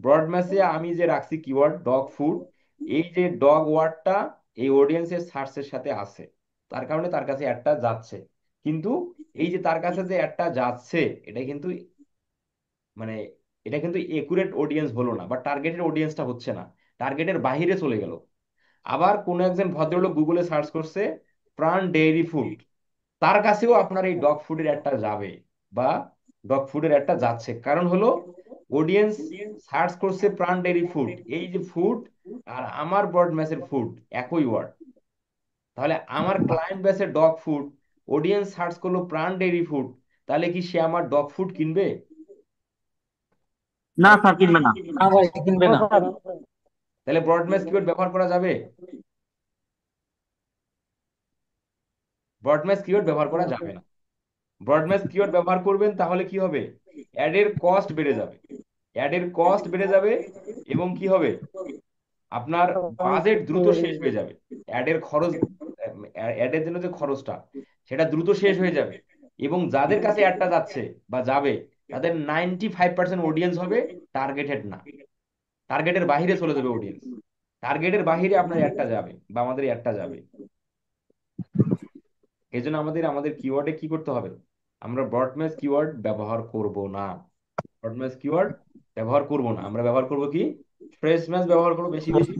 ব্রড ম্যাচে আমি যে রাখছি কিওয়ার্ড ডগ ফুড, এই যে ডগ ওয়ার্ডটা এই অডিয়েন্সের সার্চের সাথে আছে, তার কারণে তার কাছে অ্যাডটা যাচ্ছে। কিন্তু এই যে তার কাছে যে অ্যাডটা যাচ্ছে, এটা কিন্তু মানে এটা কিন্তু একুরেট অডিয়েন্স হলো না, বা টার্গেটেড অডিয়েন্সটা হচ্ছে না, টার্গেটের বাইরে চলে গেল। আবার কোন একজন ভদ্রলোক গুগলে সার্চ করছে প্রাণ ডেইরি ফুড, তার কাছেও আপনার এই ডগ ফুডের একটা যাবে বা ডগ ফুডের একটা যাচ্ছে। কারণ হলো অডিয়েন্স সার্চ করছে প্রাণ ডেইরি ফুড, এই যে ফুড আর আমার ব্রড ম্যাচের ফুড একই ওয়ার্ড, তাহলে আমার ক্লায়েন্ট বেসে ডগ ফুড, অডিয়েন্স সার্চ করলো প্রাণ ডেইরি ফুড, তাহলে কি সে আমার ডগ ফুড কিনবে? না তাহলে স্যার, কিনবে না। না ভাই, কিনবে না। তাহলে ব্রড ম্যাচ কিওয়ার্ড ব্যবহার করা যাবে? ব্রড ম্যাচ কিওয়ার্ড ব্যবহার করা যাবে না। ব্রডম্যাচ কিওয়ার্ড ব্যবহার করবেন তাহলে কি হবে? অ্যাডের কস্ট বেড়ে যাবে, অ্যাডের কস্ট বেড়ে যাবে, এবং কি হবে, আপনার বাজেট দ্রুত শেষ হয়ে যাবে। অ্যাডের খরচ, অ্যাডের জন্য যে খরচটা, সেটা দ্রুত শেষ হয়ে যাবে। এবং যাদের কাছে অ্যাডটা যাচ্ছে বা যাবে, তাদের 95% অডিয়েন্স হবে টার্গেটেড না, টার্গেটের বাইরে চলে যাবে অডিয়েন্স, টার্গেটের বাইরে আপনার অ্যাডটা যাবে বা আমাদের অ্যাডটা যাবে। এই জন্য আমাদের আমাদের কিওয়ার্ডে কি করতে হবে? আমরা ব্রডম্যাচ কিওয়ার্ড ব্যবহার করব না, ব্রডম্যাচ কিওয়ার্ড ব্যবহার করব না। আমরা ব্যবহার করব কি, ফ্রেশ ম্যাচ ব্যবহার করব বেশি বেশি,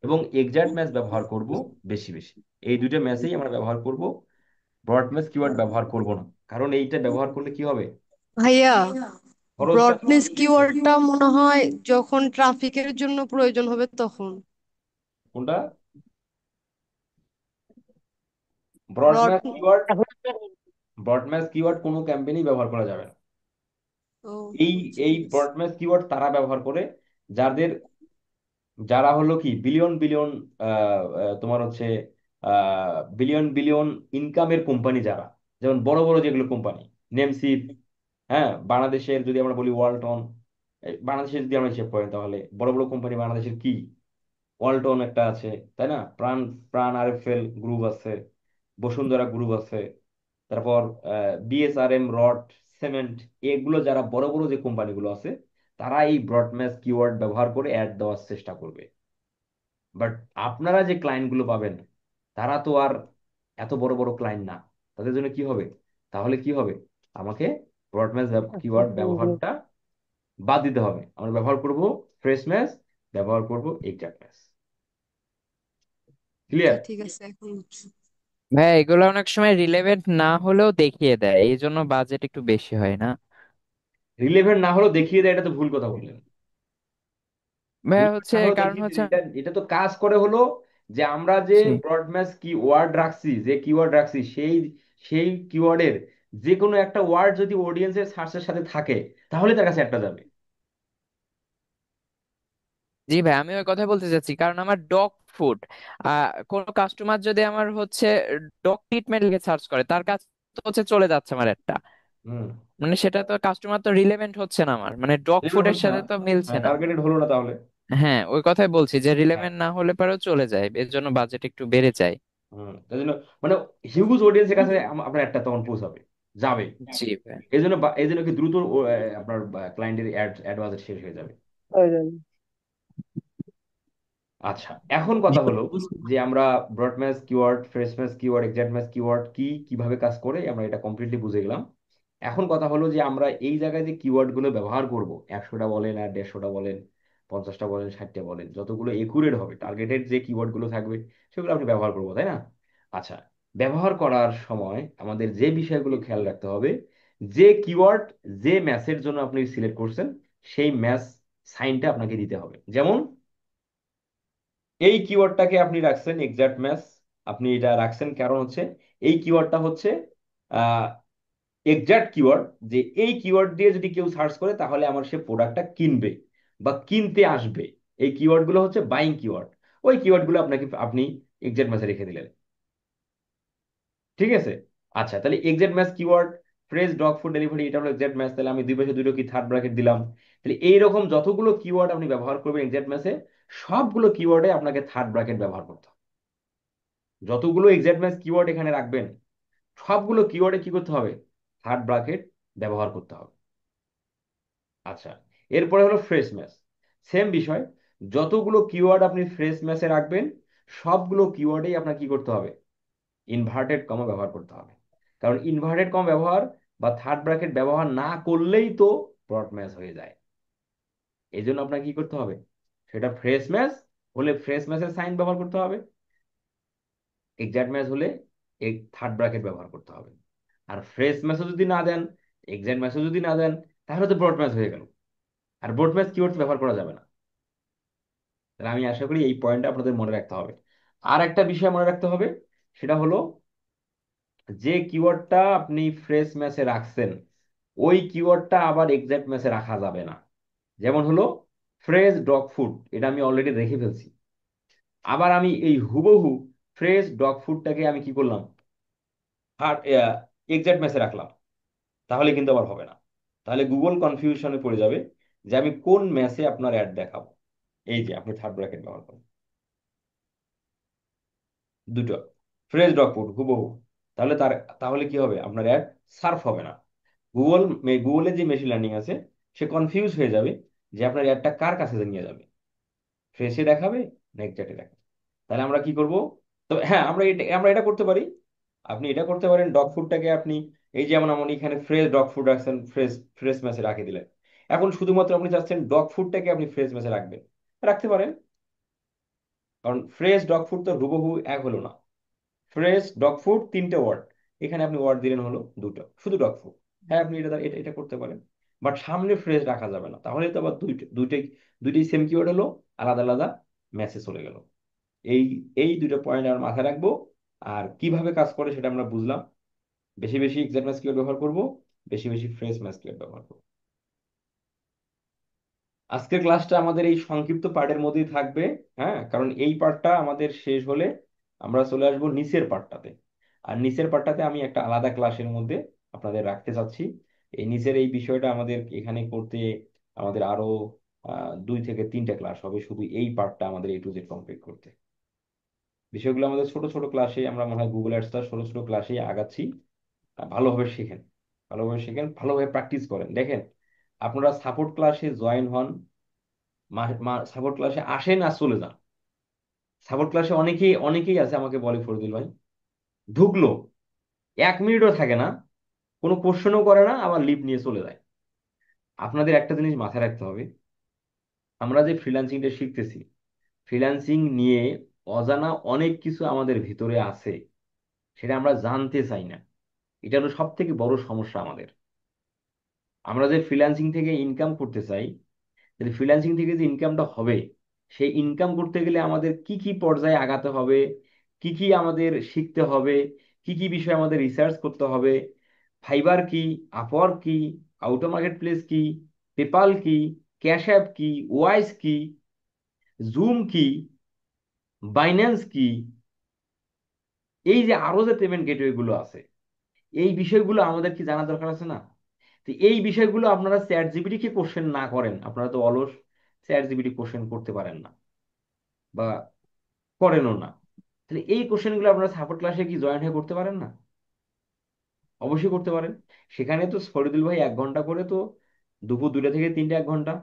এবং এক্সাক্ট ম্যাচ ব্যবহার করব বেশি বেশি। এই দুইটা ম্যাচেই আমরা ব্যবহার করব, ব্রডম্যাচ কিওয়ার্ড ব্যবহার করব না। কারণ এইটা ব্যবহার করলে কি হবে, ভাইয়া, খরচটা। ব্রডনেস কিওয়ার্ডটা মনে হয় যখন ট্রাফিকের জন্য প্রয়োজন হবে তখন। কোনটা? ব্রড ব্রডম্যাচ কিওয়ার্ড, ব্রডম্যাচ কিওয়ার্ড কোনো ক্যাম্পেইনই ব্যবহার করা যাবে না। ও এই এই ব্রডম্যাচ কিওয়ার্ড তারা ব্যবহার করে যাদের, যারা হলো কি বিলিয়ন বিলিয়ন তোমার হচ্ছে বিলিয়ন বিলিয়ন ইনকামের কোম্পানি, যারা যেমন বড় বড় যেগুলো কোম্পানি, নেমসিপ, হ্যাঁ, বাংলাদেশের যদি আমরা বলি ওয়ালটন, বাংলাদেশের যদি আমরা হিসেব করেন তাহলে বড় বড় কোম্পানি বাংলাদেশের কি, ওয়ালটন একটা আছে, তাই না, প্রাণ, প্রাণ আরএফএল গ্রুপ আছে, বসুন্ধরা গ্রুপ আছে, তারপর বিএসআরএম রড, সিমেন্ট, এগুলো যারা বড় বড় যে কোম্পানিগুলো আছে, তারা এই ব্রডম্যাচ কিওয়ার্ড ব্যবহার করে অ্যাড দেওয়ার চেষ্টা করবে। বাট আপনারা যে ক্লায়েন্ট গুলো পাবেন, তারা তো আর এত বড় বড় ক্লায়েন্ট না। তাদের জন্য কি হবে? তাহলে কি হবে? আমাকে ব্রডম্যাচ কিওয়ার্ড ব্যবহারটা বাদ দিতে হবে। আমরা ব্যবহার করব ফ্রেশ ম্যাচ, ব্যবহার করব এক্সাক্ট ম্যাচ। আচ্ছা ক্লিয়ার? ঠিক আছে এখন বুঝছি। ভাই এগুলো অনেক সময় রিলেভেন্ট না হলেও দেখিয়ে দেয়, এই জন্য বাজেট একটু বেশি হয় না? রিলেভেন্ট না হলেও দেখিয়ে দেয়, এটা তো ভুল কথা বললেন। ভাই রিলেভেন্ট হচ্ছে না হলেও কারণ দেখিয়ে হচ্ছে দেয়, এটা এটা তো কাজ করে হলো যে আমরা যে জি ব্রডম্যাচ কি ওয়ার্ড রাখছি, যে কিওয়ার্ড রাখছি, সেই সেই কিওয়ার্ডের যে কোনো একটা ওয়ার্ড যদি অডিয়েন্সের সার্চের সাথে থাকে, তাহলে তার কাছে একটা যাবে। জি ভাই, আমি ওই কথা বলতে চাচ্ছি, কারণ আমার ডগ ফুড, কোন কাস্টমার যদি আমার হচ্ছে ডগ ট্রিটমেন্ট লিখে সার্চ করে, তার কাছে তো হচ্ছে চলে যাচ্ছে আমার একটা, হুম। মানে সেটা তো কাস্টমার তো রিলেভেন্ট হচ্ছে না আমার, মানে ডগ রিলেভেন্ট ফুডের হচ্ছে না। সাথে তো মিলছে হ্যাঁ, না। টার্গেটেড হলো না তাহলে। হ্যাঁ, ওই কথাই বলছি যে হ্যাঁ। রিলেভেন্ট না হলে পরেও চলে যায়, এর জন্য বাজেট একটু বেড়ে যায়। হুম, তাই জন্য মানে হিউজ অডিয়েন্সের কাছে আপনার একটা তখন পৌঁছাবে, যাবে। জি ভাই। এই জন্য কি দ্রুত আপনার ক্লায়েন্টের অ্যাড বাজেট শেষ হয়ে যাবে। আচ্ছা, এখন কথা হলো যে আমরা ব্রডম্যাচ কিওয়ার্ড, ফ্রেশম্যাচ কিওয়ার্ড, এক্সাক্টম্যাচ কিওয়ার্ড কি, কিভাবে কাজ করে, আমরা এটা কমপ্লিটলি বুঝে গেলাম। এখন কথা হলো যে আমরা এই জায়গায় যে কিওয়ার্ড গুলো ব্যবহার করব, 100টা বলেন আর 150টা বলেন, 50টা বলেন, 60টা বলেন, যতগুলো একুরেট হবে, টার্গেটেড যে কিওয়ার্ড গুলো থাকবে, সেগুলো আপনি ব্যবহার করবো, তাই না? আচ্ছা, ব্যবহার করার সময় আমাদের যে বিষয়গুলো খেয়াল রাখতে হবে, যে কিওয়ার্ড, যে ম্যাচের জন্য আপনি সিলেক্ট করছেন, সেই ম্যাচ সাইনটা আপনাকে দিতে হবে। যেমন এই কিওয়ার্ডটাকে আপনি রাখছেন এক্সাক্ট ম্যাচ, আপনি এটা রাখছেন কারণ হচ্ছে এই কিওয়ার্ডটা হচ্ছে এক্সাক্ট কিওয়ার্ড, যে এই কিওয়ার্ড দিয়ে যদি কেউ সার্চ করে তাহলে আমার সে প্রোডাক্টটা কিনবে বা কিনতে আসবে। এই কিওয়ার্ড গুলো হচ্ছে বাইং কিওয়ার্ড। ওই কিওয়ার্ড গুলো আপনাকে আপনি এক্সাক্ট ম্যাচে রেখে দিলেন। ঠিক আছে? আচ্ছা, তাহলে exact match keyword, fresh dog food delivery, এটা হলো এক্সাক্ট ম্যাচ। তাহলে আমি দুই পাশে দুটো কি থার্ড ব্র্যাকেট দিলাম। তাহলে এইরকম যতগুলো কিওয়ার্ড আপনি ব্যবহার করবেন এক্সাক্ট ম্যাচে, সবগুলো কিওয়ার্ডে আপনাকে থার্ড ব্র্যাকেট ব্যবহার করতে হবে। যতগুলো এক্সাক্ট ম্যাচ কিওয়ার্ড এখানে রাখবেন, সবগুলো কিওয়ার্ডে কি করতে হবে? থার্ড ব্র্যাকেট ব্যবহার করতে হবে। আচ্ছা, এরপরে হলো ফ্রেশ ম্যাচ। সেম বিষয়, যতগুলো কিওয়ার্ড আপনি ফ্রেশ ম্যাচে রাখবেন, সবগুলো কিওয়ার্ডেই আপনার কি করতে হবে? ইনভার্টেড কমা ব্যবহার করতে হবে। কারণ ইনভার্টেড কমা ব্যবহার বা থার্ড ব্র্যাকেট ব্যবহার না করলেই তো ব্রড ম্যাচ হয়ে যায়। এই জন্য আপনাকে কি করতে হবে? সেটা ফ্রেশ ম্যাচ হলে ফ্রেশ ম্যাচের সাইন ব্যবহার করতে হবে, এক্সাক্ট ম্যাচ হলে এই থার্ড ব্র্যাকেট ব্যবহার করতে হবে। আর ফ্রেশ ম্যাচও যদি না দেন, এক্সাক্ট ম্যাচও যদি না দেন, তাহলে তো ব্রড ম্যাচ হয়ে গেল। আর ব্রড ম্যাচ কিওয়ার্ড ব্যবহার করা যাবে না। তাহলে আমি আশা করি এই পয়েন্টটা আপনাদের মনে রাখতে হবে। আর একটা বিষয় মনে রাখতে হবে, সেটা হলো যে কিওয়ার্ডটা আপনি ফ্রেশ ম্যাচে রাখছেন, ওই কিওয়ার্ডটা আবার এক্সাক্ট ম্যাচে রাখা যাবে না। যেমন হলো ফ্রেশ ডগ ফুড, এটা আমি অলরেডি রেখে ফেলছি। আবার আমি এই হুবহু ফ্রেশ ডগ ফুডটাকে আমি কি করলাম? আর এক্সাক্ট ম্যাচে রাখলাম, তাহলে কিন্তু আবার হবে না। তাহলে গুগল কনফিউশনে পড়ে যাবে যে আমি কোন ম্যাচে আপনার অ্যাড দেখাবো। এই যে আপনি থার্ড ব্র্যাকেট ব্যবহার করেন দুটো, ফ্রেশ ডগ ফুড হুবহু, তাহলে তাহলে কি হবে? আপনার অ্যাড সার্ফ হবে না। গুগলের যে মেশিন লার্নিং আছে, সে কনফিউজ হয়ে যাবে যে আপনার অ্যাডটা কার কাছে নিয়ে যাবে, ফ্রেশে দেখাবে না এক্সাক্টে দেখাবে। তাহলে আমরা কি করব? তো হ্যাঁ, আমরা এটা করতে পারি। আপনি এটা করতে পারেন, ডগ ফুডটাকে আপনি এই যেমন আমার এখানে ফ্রেশ ডগ ফুড রাখছেন, ফ্রেশ ফ্রেশ ম্যাচে রাখে দিলেন। এখন শুধুমাত্র আপনি চাচ্ছেন ডগ ফুডটাকে আপনি ফ্রেশ ম্যাচে রাখবেন, রাখতে পারেন। কারণ ফ্রেশ ডগ ফুড তো হুবহু এক হলো না। ফ্রেশ ডগ ফুড তিনটে ওয়ার্ড, এখানে আপনি ওয়ার্ড দিলেন হলো দুটো, শুধু ডগ ফুড। হ্যাঁ, আপনি এটা এটা এটা করতে পারেন। বাট সামনে ফ্রেশ রাখা যাবে না, তাহলে তো আবার দুইটাই দুইটাই সেম কিওয়ার্ড হলো, আলাদা আলাদা মেসেজ চলে গেল। এই এই দুটো পয়েন্ট আমরা মাথায় রাখবো। আর কিভাবে কাজ করে সেটা আমরা বুঝলাম। বেশি বেশি এক্সাক্ট ম্যাচ কিওয়ার্ড ব্যবহার করব, বেশি বেশি ফ্রেশ ম্যাচ কিওয়ার্ড ব্যবহার করব। আজকের ক্লাসটা আমাদের এই সংক্ষিপ্ত পার্টের মধ্যেই থাকবে। হ্যাঁ, কারণ এই পার্টটা আমাদের শেষ হলে আমরা চলে আসবো নিচের পার্টটাতে। আর নিচের পার্টটাতে আমি একটা আলাদা ক্লাসের মধ্যে আপনাদের রাখতে চাচ্ছি। এই নিচের এই বিষয়টা আমাদের এখানে করতে আমাদের আরো 2 থেকে 3টা ক্লাস হবে, শুধু এই পার্টটা আমাদের A to Z কমপ্লিট করতে। বিষয়গুলো আমাদের ছোট ছোট ক্লাসে, আমরা মনে হয় গুগল অ্যাডসটা ছোট ছোট ক্লাসে আগাচ্ছি। ভালোভাবে শিখেন। ভালোভাবে শেখেন, ভালোভাবে প্র্যাকটিস করেন। দেখেন, আপনারা সাপোর্ট ক্লাসে জয়েন হন, সাপোর্ট ক্লাসে আসেন আর চলে যান। সাপোর্ট ক্লাসে অনেকেই অনেকেই আছে আমাকে বলে, ফরদুল ভাই ঢুকলো, 1 মিনিটও থাকে না, কোনো কোশ্চেনও করে না, আবার লিভ নিয়ে চলে যায়। আপনাদের একটা জিনিস মাথায় রাখতে হবে, আমরা যে ফ্রিল্যান্সিংটা শিখতেছি, ফ্রিল্যান্সিং নিয়ে অজানা অনেক কিছু আমাদের ভিতরে আছে, সেটা আমরা জানতে চাই না। এটা হলো সব থেকে বড় সমস্যা আমাদের। আমরা যে ফ্রিল্যান্সিং থেকে ইনকাম করতে চাই, তাহলে ফ্রিল্যান্সিং থেকে যে ইনকামটা হবে, সেই ইনকাম করতে গেলে আমাদের কি কি পর্যায়ে আগাতে হবে, কি কি আমাদের শিখতে হবে, কি কি বিষয়ে আমাদের রিসার্চ করতে হবে, ফাইবার কি, আপওয়ার্ক কি, আউটো মার্কেট প্লেস কি, পেপাল কি, ক্যাশ অ্যাপ কি, ওয়াইজ কি, জুম কি, বাইন্যান্স কি, এই যে আরো যে পেমেন্ট গেটওয়ে গুলো আছে, এই বিষয়গুলো আমাদের কি জানা দরকার আছে না? তো এই বিষয়গুলো আপনারা চ্যাট জিপিটি কে কোশ্চেন না করেন, আপনারা তো অলস, চ্যাট জিপিটি কোশ্চেন করতে পারেন না বা করেনও না, তাহলে এই কোশ্চেনগুলো আপনারা সাপোর্ট ক্লাসে কি জয়েন হয়ে করতে পারেন না? অবশ্যই করতে পারেন। সেখানে তো ফরিদুল ভাই 1 ঘন্টা করে তো, দুপুর 2টা থেকে 3টে 1 ঘন্টা,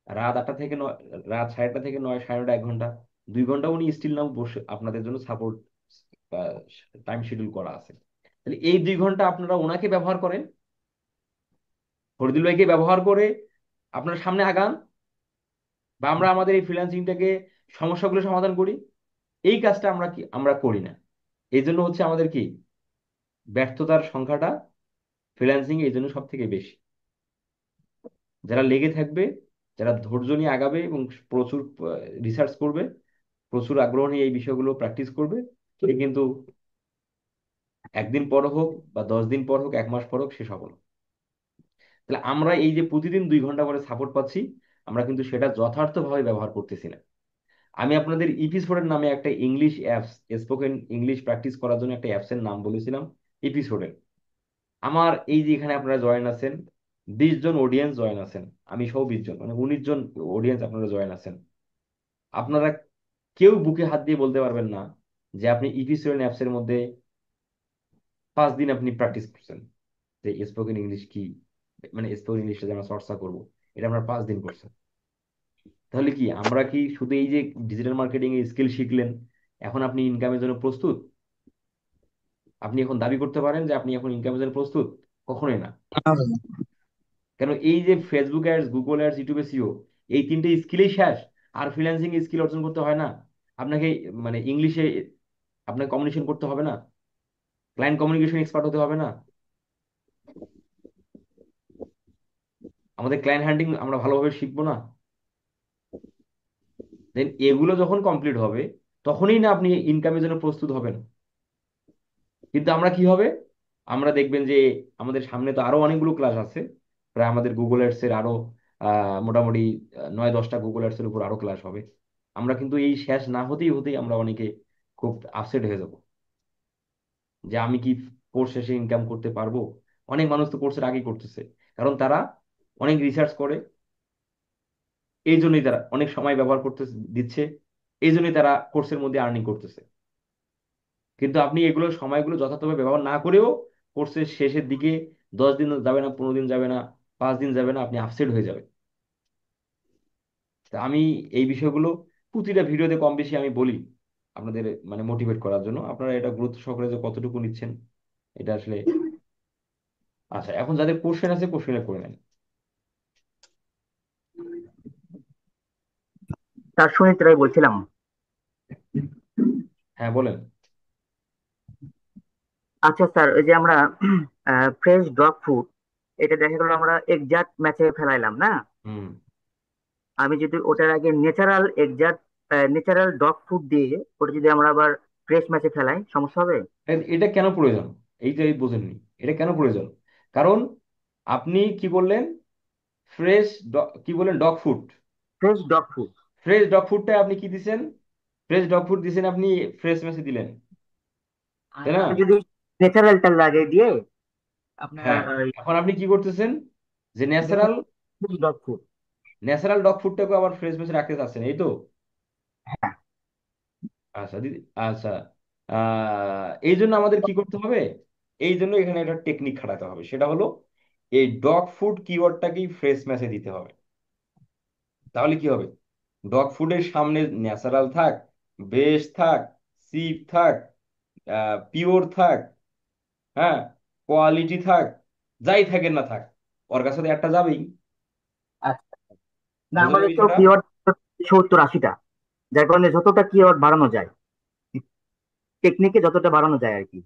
রাত 8টা থেকে 9, রাত 8:30 থেকে 9, 9:30 1 ঘন্টা, 2 ঘন্টা উনি স্টিল নাও বসে আপনাদের জন্য সাপোর্ট টাইম শিডিউল করা আছে। তাহলে এই 2 ঘন্টা আপনারা ওনাকে ব্যবহার করেন, ফরিদুল ভাইকে ব্যবহার করে আপনার সামনে আগান, বা আমরা আমাদের এই ফ্রিল্যান্সিংটাকে সমস্যাগুলো সমাধান করি। এই কাজটা আমরা করি না। এই জন্য হচ্ছে আমাদের কি ব্যর্থতার সংখ্যাটা ফ্রিল্যান্সিং এই জন্য সব থেকে বেশি। যারা লেগে থাকবে, যারা ধৈর্য নিয়ে আগাবে এবং প্রচুর রিসার্চ করবে, প্রচুর আগ্রহ নিয়ে এই বিষয়গুলো প্র্যাকটিস করবে, সে কিন্তু একদিন পর হোক বা 10 দিন পর হোক, 1 মাস পর হোক, সে সফল হবে। তাহলে আমরা এই যে প্রতিদিন 2 ঘন্টা করে সাপোর্ট পাচ্ছি, আমরা কিন্তু সেটা যথার্থভাবে ব্যবহার করতেছি না। আমি আপনাদের ইপিসোডের নামে একটা English apps, spoken English practice করার জন্য একটা অ্যাপসের নাম বলেছিলাম, এপিসোডের। আমার এই যে এখানে আপনারা জয়েন আছেন, 20 জন অডিয়েন্স জয়েন আছেন, আমি সহ 20 জন, মানে 19 জন অডিয়েন্স আপনারা জয়েন আছেন। আপনারা কেউ বুকে হাত দিয়ে বলতে পারবেন না যে আপনি ইপিসোড অ্যাপসের মধ্যে 5 দিন আপনি প্র্যাকটিস করছেন, যে স্পোকেন ইংলিশ কি, মানে স্পোকেন ইংলিশটা যে আমরা চর্চা করবো, এটা আমরা 5 দিন করছেন। তাহলে কি আমরা কি শুধু এই যে ডিজিটাল মার্কেটিং এর স্কিল শিখলেন, এখন আপনি ইনকামের জন্য প্রস্তুত? আপনি এখন দাবি করতে পারেন যে আপনি এখন ইনকামের জন্য প্রস্তুত? কখনোই না। কেন, এই যে ফেসবুক অ্যাডস, গুগল অ্যাডস, ইউটিউবে সিও, এই 3টে স্কিলেই শেষ? আর ফ্রিল্যান্সিং স্কিল অর্জন করতে হয় না? আপনাকে মানে ইংলিশে আপনাকে কমিউনিকেশন করতে হবে না? ক্লায়েন্ট কমিউনিকেশন এক্সপার্ট হতে হবে না? আমাদের ক্লায়েন্ট হ্যান্ডলিং আমরা ভালোভাবে শিখবো না? দেন এগুলো যখন কমপ্লিট হবে, তখনই না আপনি ইনকামের জন্য প্রস্তুত হবেন। কিন্তু আমরা কি হবে, আমরা দেখবেন যে আমাদের সামনে তো আরো অনেকগুলো ক্লাস আছে, প্রায় আমাদের গুগল অ্যাডস এর আরো মোটামুটি 9-10টা গুগল অ্যাডস এর উপর আরো ক্লাস হবে। আমরা কিন্তু এই শেষ না হতেই হতেই আমরা অনেকে খুব আপসেট হয়ে যাব যে আমি কি কোর্স শেষে ইনকাম করতে পারবো। অনেক মানুষ তো কোর্সের আগেই করতেছে, কারণ তারা অনেক রিসার্চ করে, এই জন্যই তারা অনেক সময় ব্যবহার করতে দিচ্ছে, এই জন্যই তারা কোর্সের মধ্যে আর্নিং করতেছে। কিন্তু আপনি এগুলো সময়গুলো যথাযথভাবে ব্যবহার না করেও কোর্সের শেষের দিকে 10 দিন যাবে না, 15 দিন যাবে না, 5 দিন যাবে না, আপনি আপসেট হয়ে যাবেন। তা আমি এই বিষয়গুলো প্রতিটা ভিডিওতে কম বেশি আমি বলি আপনাদের, মানে মোটিভেট করার জন্য। আপনারা এটা গুরুত্ব সহকারে যে কতটুকু নিচ্ছেন, এটা আসলে। আচ্ছা, এখন যাদের কোশ্চেন আছে কোশ্চেনে করে নেন। তার সুনীত রায় বলছিলাম। হ্যাঁ, বলেন। আচ্ছা স্যার, ওই যে আমরা ফ্রেশ ডগ ফুড, এটা দেখা গেলো আমরা এক্সাক্ট ম্যাচে ফেলাইলাম না। হুম। আমি যদি ওটার আগে natural exact natural dog food দিয়ে ওটা যদি আমরা আবার ফ্রেশ ম্যাচে ফেলাই, সমস্যা হবে? এটা কেন প্রয়োজন, এই যে বোঝেননি, এটা কেন প্রয়োজন? কারণ আপনি কি বললেন, ফ্রেশ, কি বললেন, dog food. Fresh dog food. Fresh dog ফুডটা আপনি কি দিছেন? ফ্রেশ ডগ ফুড দিছেন আপনি, ফ্রেশ মেসে দিলেন, আর তাই না? আমি যদি ন্যাচারালটা লাগিয়ে দিয়ে আপনার হ্যাঁ। এখন আপনি কি করতেছেন, যে natural, dog food. Natural dog ফুডটাকে আবার ফ্রেশ মেসে রাখতে চাচ্ছেন, এই তো? আচ্ছা দিদি, আচ্ছা, এই জন্য আমাদের কি করতে হবে, এই জন্য এখানে একটা টেকনিক খাটাতে হবে, সেটা হলো এই ডগ ফুড কিওয়ার্ডটাকেই ফ্রেশ ম্যাচে দিতে হবে। তাহলে কি হবে? ডগ ফুডের সামনে ন্যাচারাল থাক, বেস্ট থাক, সিপ থাক, পিওর থাক, হ্যাঁ, কোয়ালিটি থাক, যাই থাকে না থাক, ওর কাছে তো একটা যাবেই। আচ্ছা, না বোঝেন এই আমাদের তো বিষয়টা? কিওয়ার্ড 70-80টা, যার কারণে যতটা কিওয়ার্ড বাড়ানো যায়, টেকনিকে যতটা বাড়ানো যায় আর কি।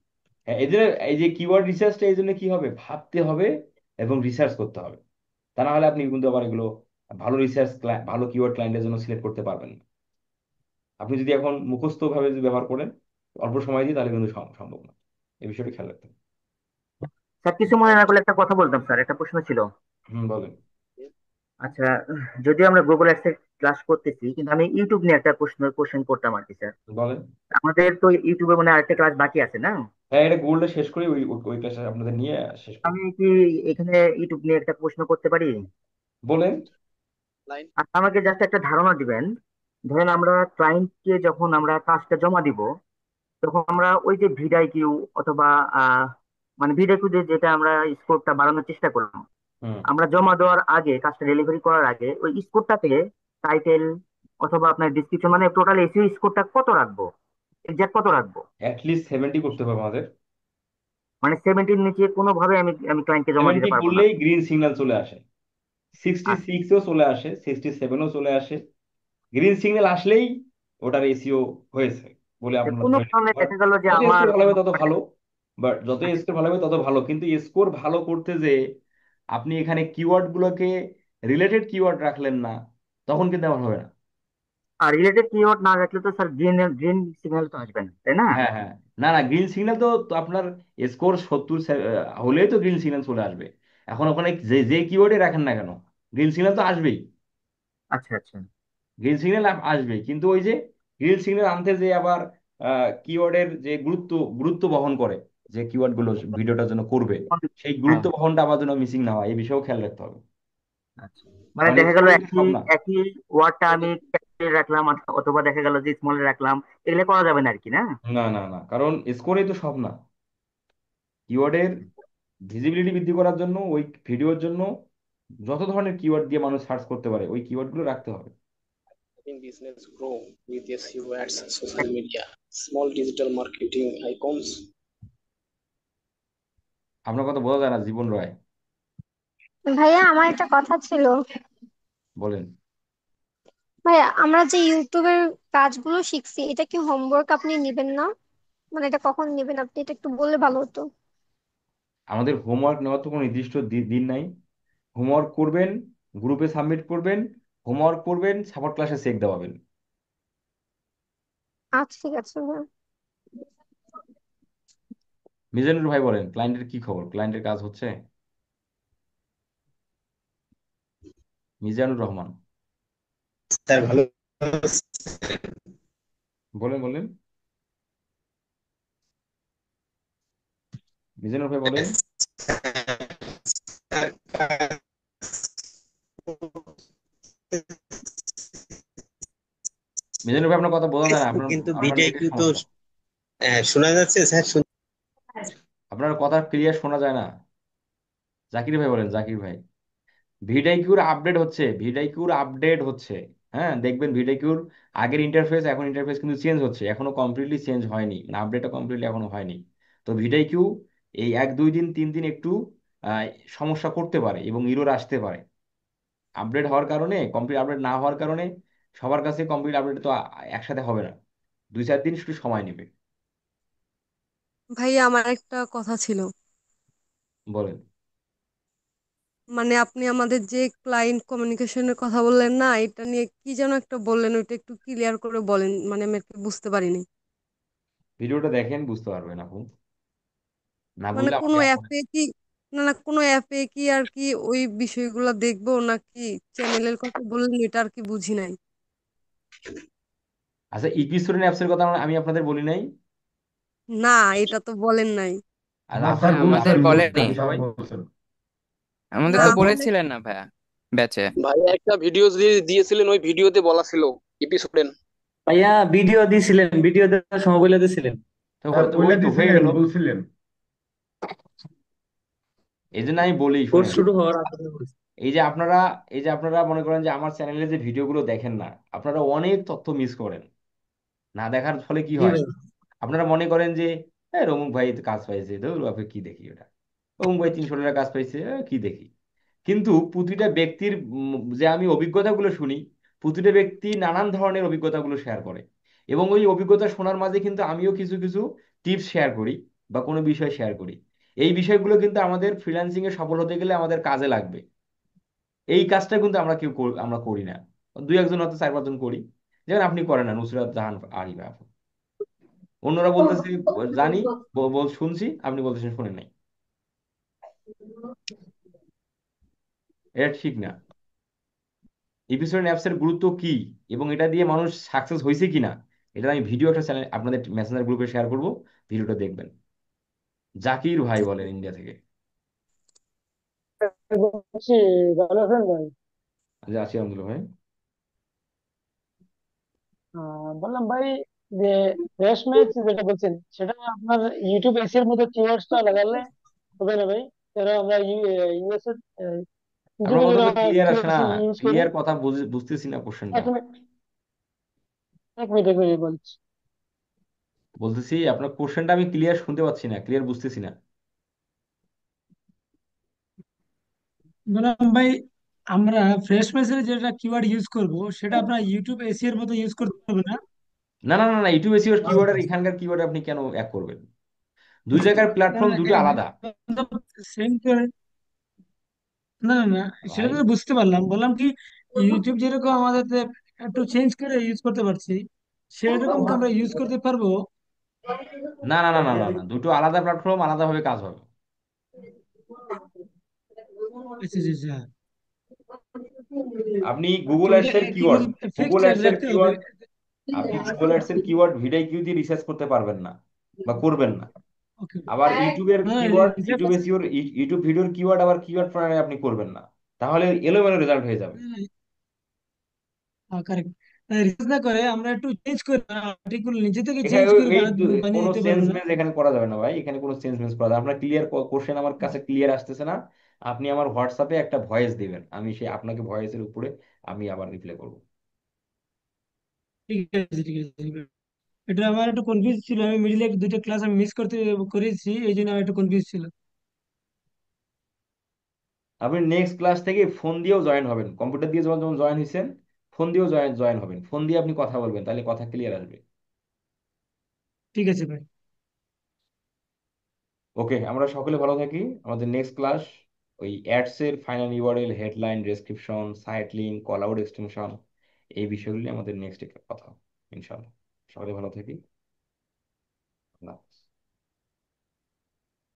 হ্যাঁ, এই জন্য এই যে কিওয়ার্ড রিসার্চটা এই জন্য কি হবে, ভাবতে হবে এবং রিসার্চ করতে হবে। তা না হলে আপনি কিন্তু আবার এগুলো ভালো রিসার্চ, ভালো কিওয়ার্ড ক্লায়েন্টের জন্য সিলেক্ট করতে পারবেন না। আপনি যদি এখন মুখস্থ ভাবে যদি ব্যবহার করেন অল্প সময় দিয়ে, তাহলে কিন্তু সম্ভব না। এই বিষয়টা খেয়াল রাখতে হবে। স্যার কিছু মনে না করলে একটা কথা বলতাম স্যার, একটা প্রশ্ন ছিল। হুম, বলেন। আচ্ছা, যদিও আমরা গুগল অ্যাডসের ক্লাস করতেছি, কিন্তু আমি ইউটিউব নিয়ে একটা কোশ্চেন করতাম আর কি স্যার। বলেন। আমাদের তো ইউটিউবে মানে আরেকটা ক্লাস বাকি আছে না? হ্যাঁ, এটা গুগলটা শেষ করি, ওই ওই ক্লাসে আপনাদের নিয়ে শেষ করি। আমি কি এখানে ইউটিউব নিয়ে একটা প্রশ্ন করতে পারি? বলেন। আর আমাকে জাস্ট একটা ধারণা দিবেন। ধরেন আমরা ক্লায়েন্টকে যখন আমরা কাজটা জমা দিব, তখন আমরা ওই যে ভিডিআইকিউ অথবা আহ মানে ভিডিআইকিউ দিয়ে যেটা আমরা স্কোরটা বাড়ানোর চেষ্টা করলাম, হুম। আমরা জমা দেওয়ার আগে, কাজটা ডেলিভারি করার আগে ওই স্কোরটাতে টাইটেল অথবা আপনার ডিসক্রিপশন মানে টোটাল এসইও স্কোরটা কত রাখবো, এক্সাক্ট কত রাখবো? অ্যাটলিস্ট 70 করতে হবে আমাদের। মানে 70-এর নিচে কোনোভাবে আমি আমি ক্লায়েন্টকে জমা 70 দিতে পারবো না। করলেই গ্রিন সিগন্যাল চলে আসে, আচ্ছা, 66ও চলে আসে, 67ও চলে আসে। গ্রিন সিগন্যাল আসলেই ওটার এসিও হয়েছে বলে যে আপনারা কোনো ধরে নেবেন। কারণে বাট দেখা গেল যে যত আমার স্কোর ভালো কোনো হবে তত মানে, ভালো। বাট যত আচ্ছা, স্কোর ভালো হবে তত ভালো, কিন্তু স্কোর ভালো করতে যে আপনি এখানে কিওয়ার্ড গুলোকে রিলেটেড কিওয়ার্ড রাখলেন না, তখন কিন্তু আমার হবে না। আর রিলেটেড কিওয়ার্ড না রাখলে তো স্যার গ্রিন গ্রিন সিগন্যাল তো আসবে না, তাই না? হ্যাঁ, হ্যাঁ। না, না, গ্রিন সিগন্যাল তো আপনার স্কোর 70 হলেই তো গ্রিন সিগন্যাল চলে আসবে। এখন ওখানে যে যে কিওয়ার্ডে রাখেন না কেন, গ্রিন সিগন্যাল তো আসবেই। আচ্ছা আচ্ছা। গ্রিন সিগন্যাল আসবেই, কিন্তু ওই যে গ্রিন সিগন্যাল আনতে যে আবার কিওয়ার্ডের যে গুরুত্ব গুরুত্ব বহন করে, যে কিওয়ার্ড গুলো ভিডিওটার জন্য করবে, সেই হ্যাঁ, গুরুত্ব বহনটা আবার যেন মিসিং না হয়, এই বিষয়েও খেয়াল রাখতে হবে। আচ্ছা। মানে কারণ দেখা গেল স্কোর কিন্তু একই সব না। একই ওয়ার্ডটা আমি ক্যাপিটালে রাখলাম অথবা দেখা গেল যে স্মলে রাখলাম, এগুলো করা যাবে না আর কি, না? না, না, না, কারণ স্কোরেই তো সব না। কিওয়ার্ডের ভিজিবিলিটি বৃদ্ধি করার জন্য, ওই ভিডিওর জন্য যত ধরনের কিওয়ার্ড দিয়ে মানুষ সার্চ করতে পারে, ওই কিওয়ার্ড গুলো রাখতে হবে। Helping business grow with SEO ads, social media, small digital marketing icons. আপনার কথা বোঝা যায় না, জীবন রায়। ভাইয়া আমার একটা কথা ছিল। বলেন। ভাইয়া আমরা যে ইউটিউবের কাজগুলো শিখছি এটা কি হোমওয়ার্ক আপনি নেবেন না? মানে এটা কখন নেবেন আপনি, এটা একটু বললে ভালো হতো। আমাদের হোমওয়ার্ক নেওয়ার তো কোনো নির্দিষ্ট দিন নাই। হোমওয়ার্ক করবেন, গ্রুপে সাবমিট করবেন, হোমওয়ার্ক করবেন, সাপোর্ট ক্লাসে চেক দেওয়াবেন। আচ্ছা ঠিক আছে ভাইয়া। মিজানুর ভাই বলেন, ক্লায়েন্টের কি খবর, ক্লায়েন্টের কাজ হচ্ছে? মিজানুর রহমান, স্যার ভালো। বলেন, বলেন। মিজানুর ভাই বলেন। মিজানুর ভাই আপনার কথা বোঝা যায় না, আপনার কিন্তু আপনার ভিডিও নেটের কি তো সমস্যা। শোনা যাচ্ছে স্যার? আপনার কথা ক্লিয়ার শোনা যায় না। জাকির ভাই বলেন, জাকির ভাই। ভিডাইকিউর আপডেট হচ্ছে, ভিডাইকিউর আপডেট হচ্ছে। হ্যাঁ, দেখবেন ভিডাইকিউর আগের ইন্টারফেস এখন ইন্টারফেস কিন্তু চেঞ্জ হচ্ছে, এখনো কমপ্লিটলি চেঞ্জ হয়নি, মানে আপডেটটা কমপ্লিটলি এখনো হয়নি। তো ভিডাইকিউ এই 1-2 দিন 3 দিন একটু আহ, সমস্যা করতে পারে এবং ইরর আসতে পারে। আপডেট হওয়ার কারণে, কমপ্লিট আপডেট না হওয়ার কারণে সবার কাছে কমপ্লিট আপডেট তো একসাথে হবে না, 2-4 দিন একটু সময় নেবে। ভাইয়া আমার একটা কথা ছিল। বলেন। মানে আপনি আমাদের যে ক্লায়েন্ট কমিউনিকেশনের কথা বললেন না, এটা নিয়ে কি যেন একটা বললেন, ওইটা একটু ক্লিয়ার করে বলেন, মানে আমি একটু বুঝতে পারিনি। ভিডিওটা দেখেন, বুঝতে পারবেন আপু। না মানে বুঝলে কোনো আমাকে এখন। অ্যাপে কি, না না কোনো অ্যাপে কি আর কি ওই বিষয়গুলো দেখবো নাকি? চ্যানেলের কথা বললেন, এটা আর কি বুঝি নাই। আচ্ছা, ইপি স্টুডেন্ট অ্যাপসের কথা আমি আপনাদের বলি নাই? না, এটা তো বলেন নাই। আর না স্যার আপনাদের আমাদের বলছেন, বলেনি। বলছেন সবাই। বলছেন। আমাদের না তো বলে। বলেছিলেন না ভাইয়া ব্যাচে। ভাইয়া একটা ভিডিও দিয়েছিলেন, ওই ভিডিওতে বলা ছিল এপিসোডেন। ভাইয়া ভিডিও দিছিলেন, ভিডিও দেওয়ার সময় বলে দিছিলেন। তো স্যার তো বলে ওই তো হয়ে দিছিলেন, গেল। বলছিলেন। এই জন্য আমি বলি, কোর্স শুনেন, শুরু হওয়ার আগে বলছি। এই যে আপনারা এই যে আপনারা মনে করেন যে আমার চ্যানেলে যে ভিডিওগুলো দেখেন না, আপনারা অনেক তথ্য মিস করেন। না দেখার ফলে কি জি হয়, ভাই। আপনারা মনে করেন যে হ্যাঁ রমুক ভাই তো কাজ পাইছে, ধর বাপে কি দেখি ওটা, রমুক ভাই 300 টাকা কাজ পাইছে, কি দেখি। কিন্তু প্রতিটা ব্যক্তির যে আমি অভিজ্ঞতাগুলো শুনি, প্রতিটা ব্যক্তি নানান ধরনের অভিজ্ঞতাগুলো শেয়ার করে, এবং ওই অভিজ্ঞতা শোনার মাঝে কিন্তু আমিও কিছু কিছু টিপস শেয়ার করি বা কোনো বিষয় শেয়ার করি। এই বিষয়গুলো কিন্তু আমাদের ফ্রিল্যান্সিং এ সফল হতে গেলে আমাদের কাজে লাগবে। এই কাজটা কিন্তু আমরা কেউ আমরা করি না। দুই একজন হয়তো 4-5 জন করি, যেমন আপনি করেন না, নুসরাত জাহান আরিফা আপু। অন্যরা বলতেছে জানি, বল শুনছি, আপনি বলতেছেন শুনেন নাই। এটা ঠিক না। এপিসোড অ্যাপস এর গুরুত্ব কি এবং এটা দিয়ে মানুষ সাকসেস হয়েছে কিনা, এটা আমি ভিডিও একটা চ্যানেল আপনাদের মেসেঞ্জার গ্রুপে শেয়ার করব, ভিডিওটা দেখবেন। জাকির ভাই বলেন ইন্ডিয়া থেকে। বলছি, ভালো আছেন ভাই? আচ্ছা, আছি আলহামদুলিল্লাহ ভাই। বললাম ভাই, যে ফ্রেশ ম্যাচ যেটা বলছেন, সেটা আপনার ইউটিউব এসির মধ্যে কিওয়ার্ডসটা লাগালে হবে না ভাই? কারণ আমরা ইউএস এর আপনার ইউটিউবে কথা যারা তো ক্লিয়ার আসে না, কিওয়ার্ডস ইউজ করি। ক্লিয়ার কথা বুঝতেছি না কোশ্চেনটা। এক মিনিট, এক মিনিট বলছি। বলতেছি আপনার কোশ্চেনটা আমি ক্লিয়ার শুনতে পাচ্ছি না, ক্লিয়ার বুঝতেছি না। বললাম ভাই, আমরা ফ্রেশ ম্যাচের যেটা কিওয়ার্ড ইউজ করব, সেটা আপনার ইউটিউব এসি এর মতো ইউজ করতে হবে না? না না না না, ইউটিউব এসইও কিওয়ার্ড আর এখানকার কিওয়ার্ড আপনি কেন এক করবেন? দুই জায়গার কারণ প্ল্যাটফর্ম দুটো আলাদা। সেম করে, না না না, সেটা ভাই, তো বুঝতে পারলাম। বললাম কি, ইউটিউব যেরকম আমাদের একটু চেঞ্জ করে ইউজ করতে পারছি, সেরকম কি আমরা ইউজ করতে পারবো? না না না না না না, দুটো আলাদা প্ল্যাটফর্ম, আলাদাভাবে কাজ হবে। আচ্ছা আচ্ছা আচ্ছা। আপনি গুগল তো এটা অ্যাডস এর কি কিওয়ার্ড, গুগল ফিক্সড অ্যাডস এর রাখতে হবে? কিওয়ার্ড, আপনি গুগল অ্যাডস এর কিওয়ার্ড ভিডিও কিউ দিয়ে রিসার্চ করতে পারবেন না বা করবেন না। ওকে। আবার ইউটিউবের হ্যাঁ, কিওয়ার্ড, রিসার্চ। ইউটিউব এসইওর, ইউটিউব ভিডিওর কিওয়ার্ড আবার কিওয়ার্ড প্রণালী আপনি করবেন না, তাহলে এলোমেলো রেজাল্ট হয়ে যাবে। কারেক্ট। রিসার্চ না করে আমরা একটু চেঞ্জ করে, আর্টিকেল নিজে থেকে এখানে চেঞ্জ করে বানিয়ে কোনো দিতে চেঞ্জ পারবো না? মেঞ্জ এখানে করা যাবে না ভাই, এখানে কোনো চেঞ্জ মেঞ্জ করা যাবে না। আপনার ক্লিয়ার কোশ্চেন আমার কাছে ক্লিয়ার আসতেছে না। আপনি আমার হোয়াটসঅ্যাপে একটা ভয়েস দিবেন, আমি সেই আপনাকে ভয়েসের উপরে আমি আবার রিপ্লাই করবো। ঠিক আছে ঠিক আছে ঠিক আছে। এটা আমার একটু কনফিউজ ছিল, আমি মিডিলে দুইটা ক্লাস আমি মিস করেছি, এই জন্য আমার একটু কনফিউজ ছিল। আপনি নেক্সট ক্লাস থেকে ফোন দিয়েও জয়েন হবেন, কম্পিউটার দিয়ে যেমন যেমন জয়েন হয়েছেন, ফোন দিয়েও জয়েন জয়েন হবেন, ফোন দিয়ে আপনি কথা বলবেন, তাহলে কথা ক্লিয়ার আসবে। ঠিক আছে ভাই। ওকে, আমরা সকলে ভালো থাকি। আমাদের নেক্সট ক্লাস ওই অ্যাডস এর final URL, headline, description, site link, call out extension, এই বিষয়গুলি আমাদের নেক্সট কথা হবে ইনশাআল্লাহ। সকলে ভালো থাকি।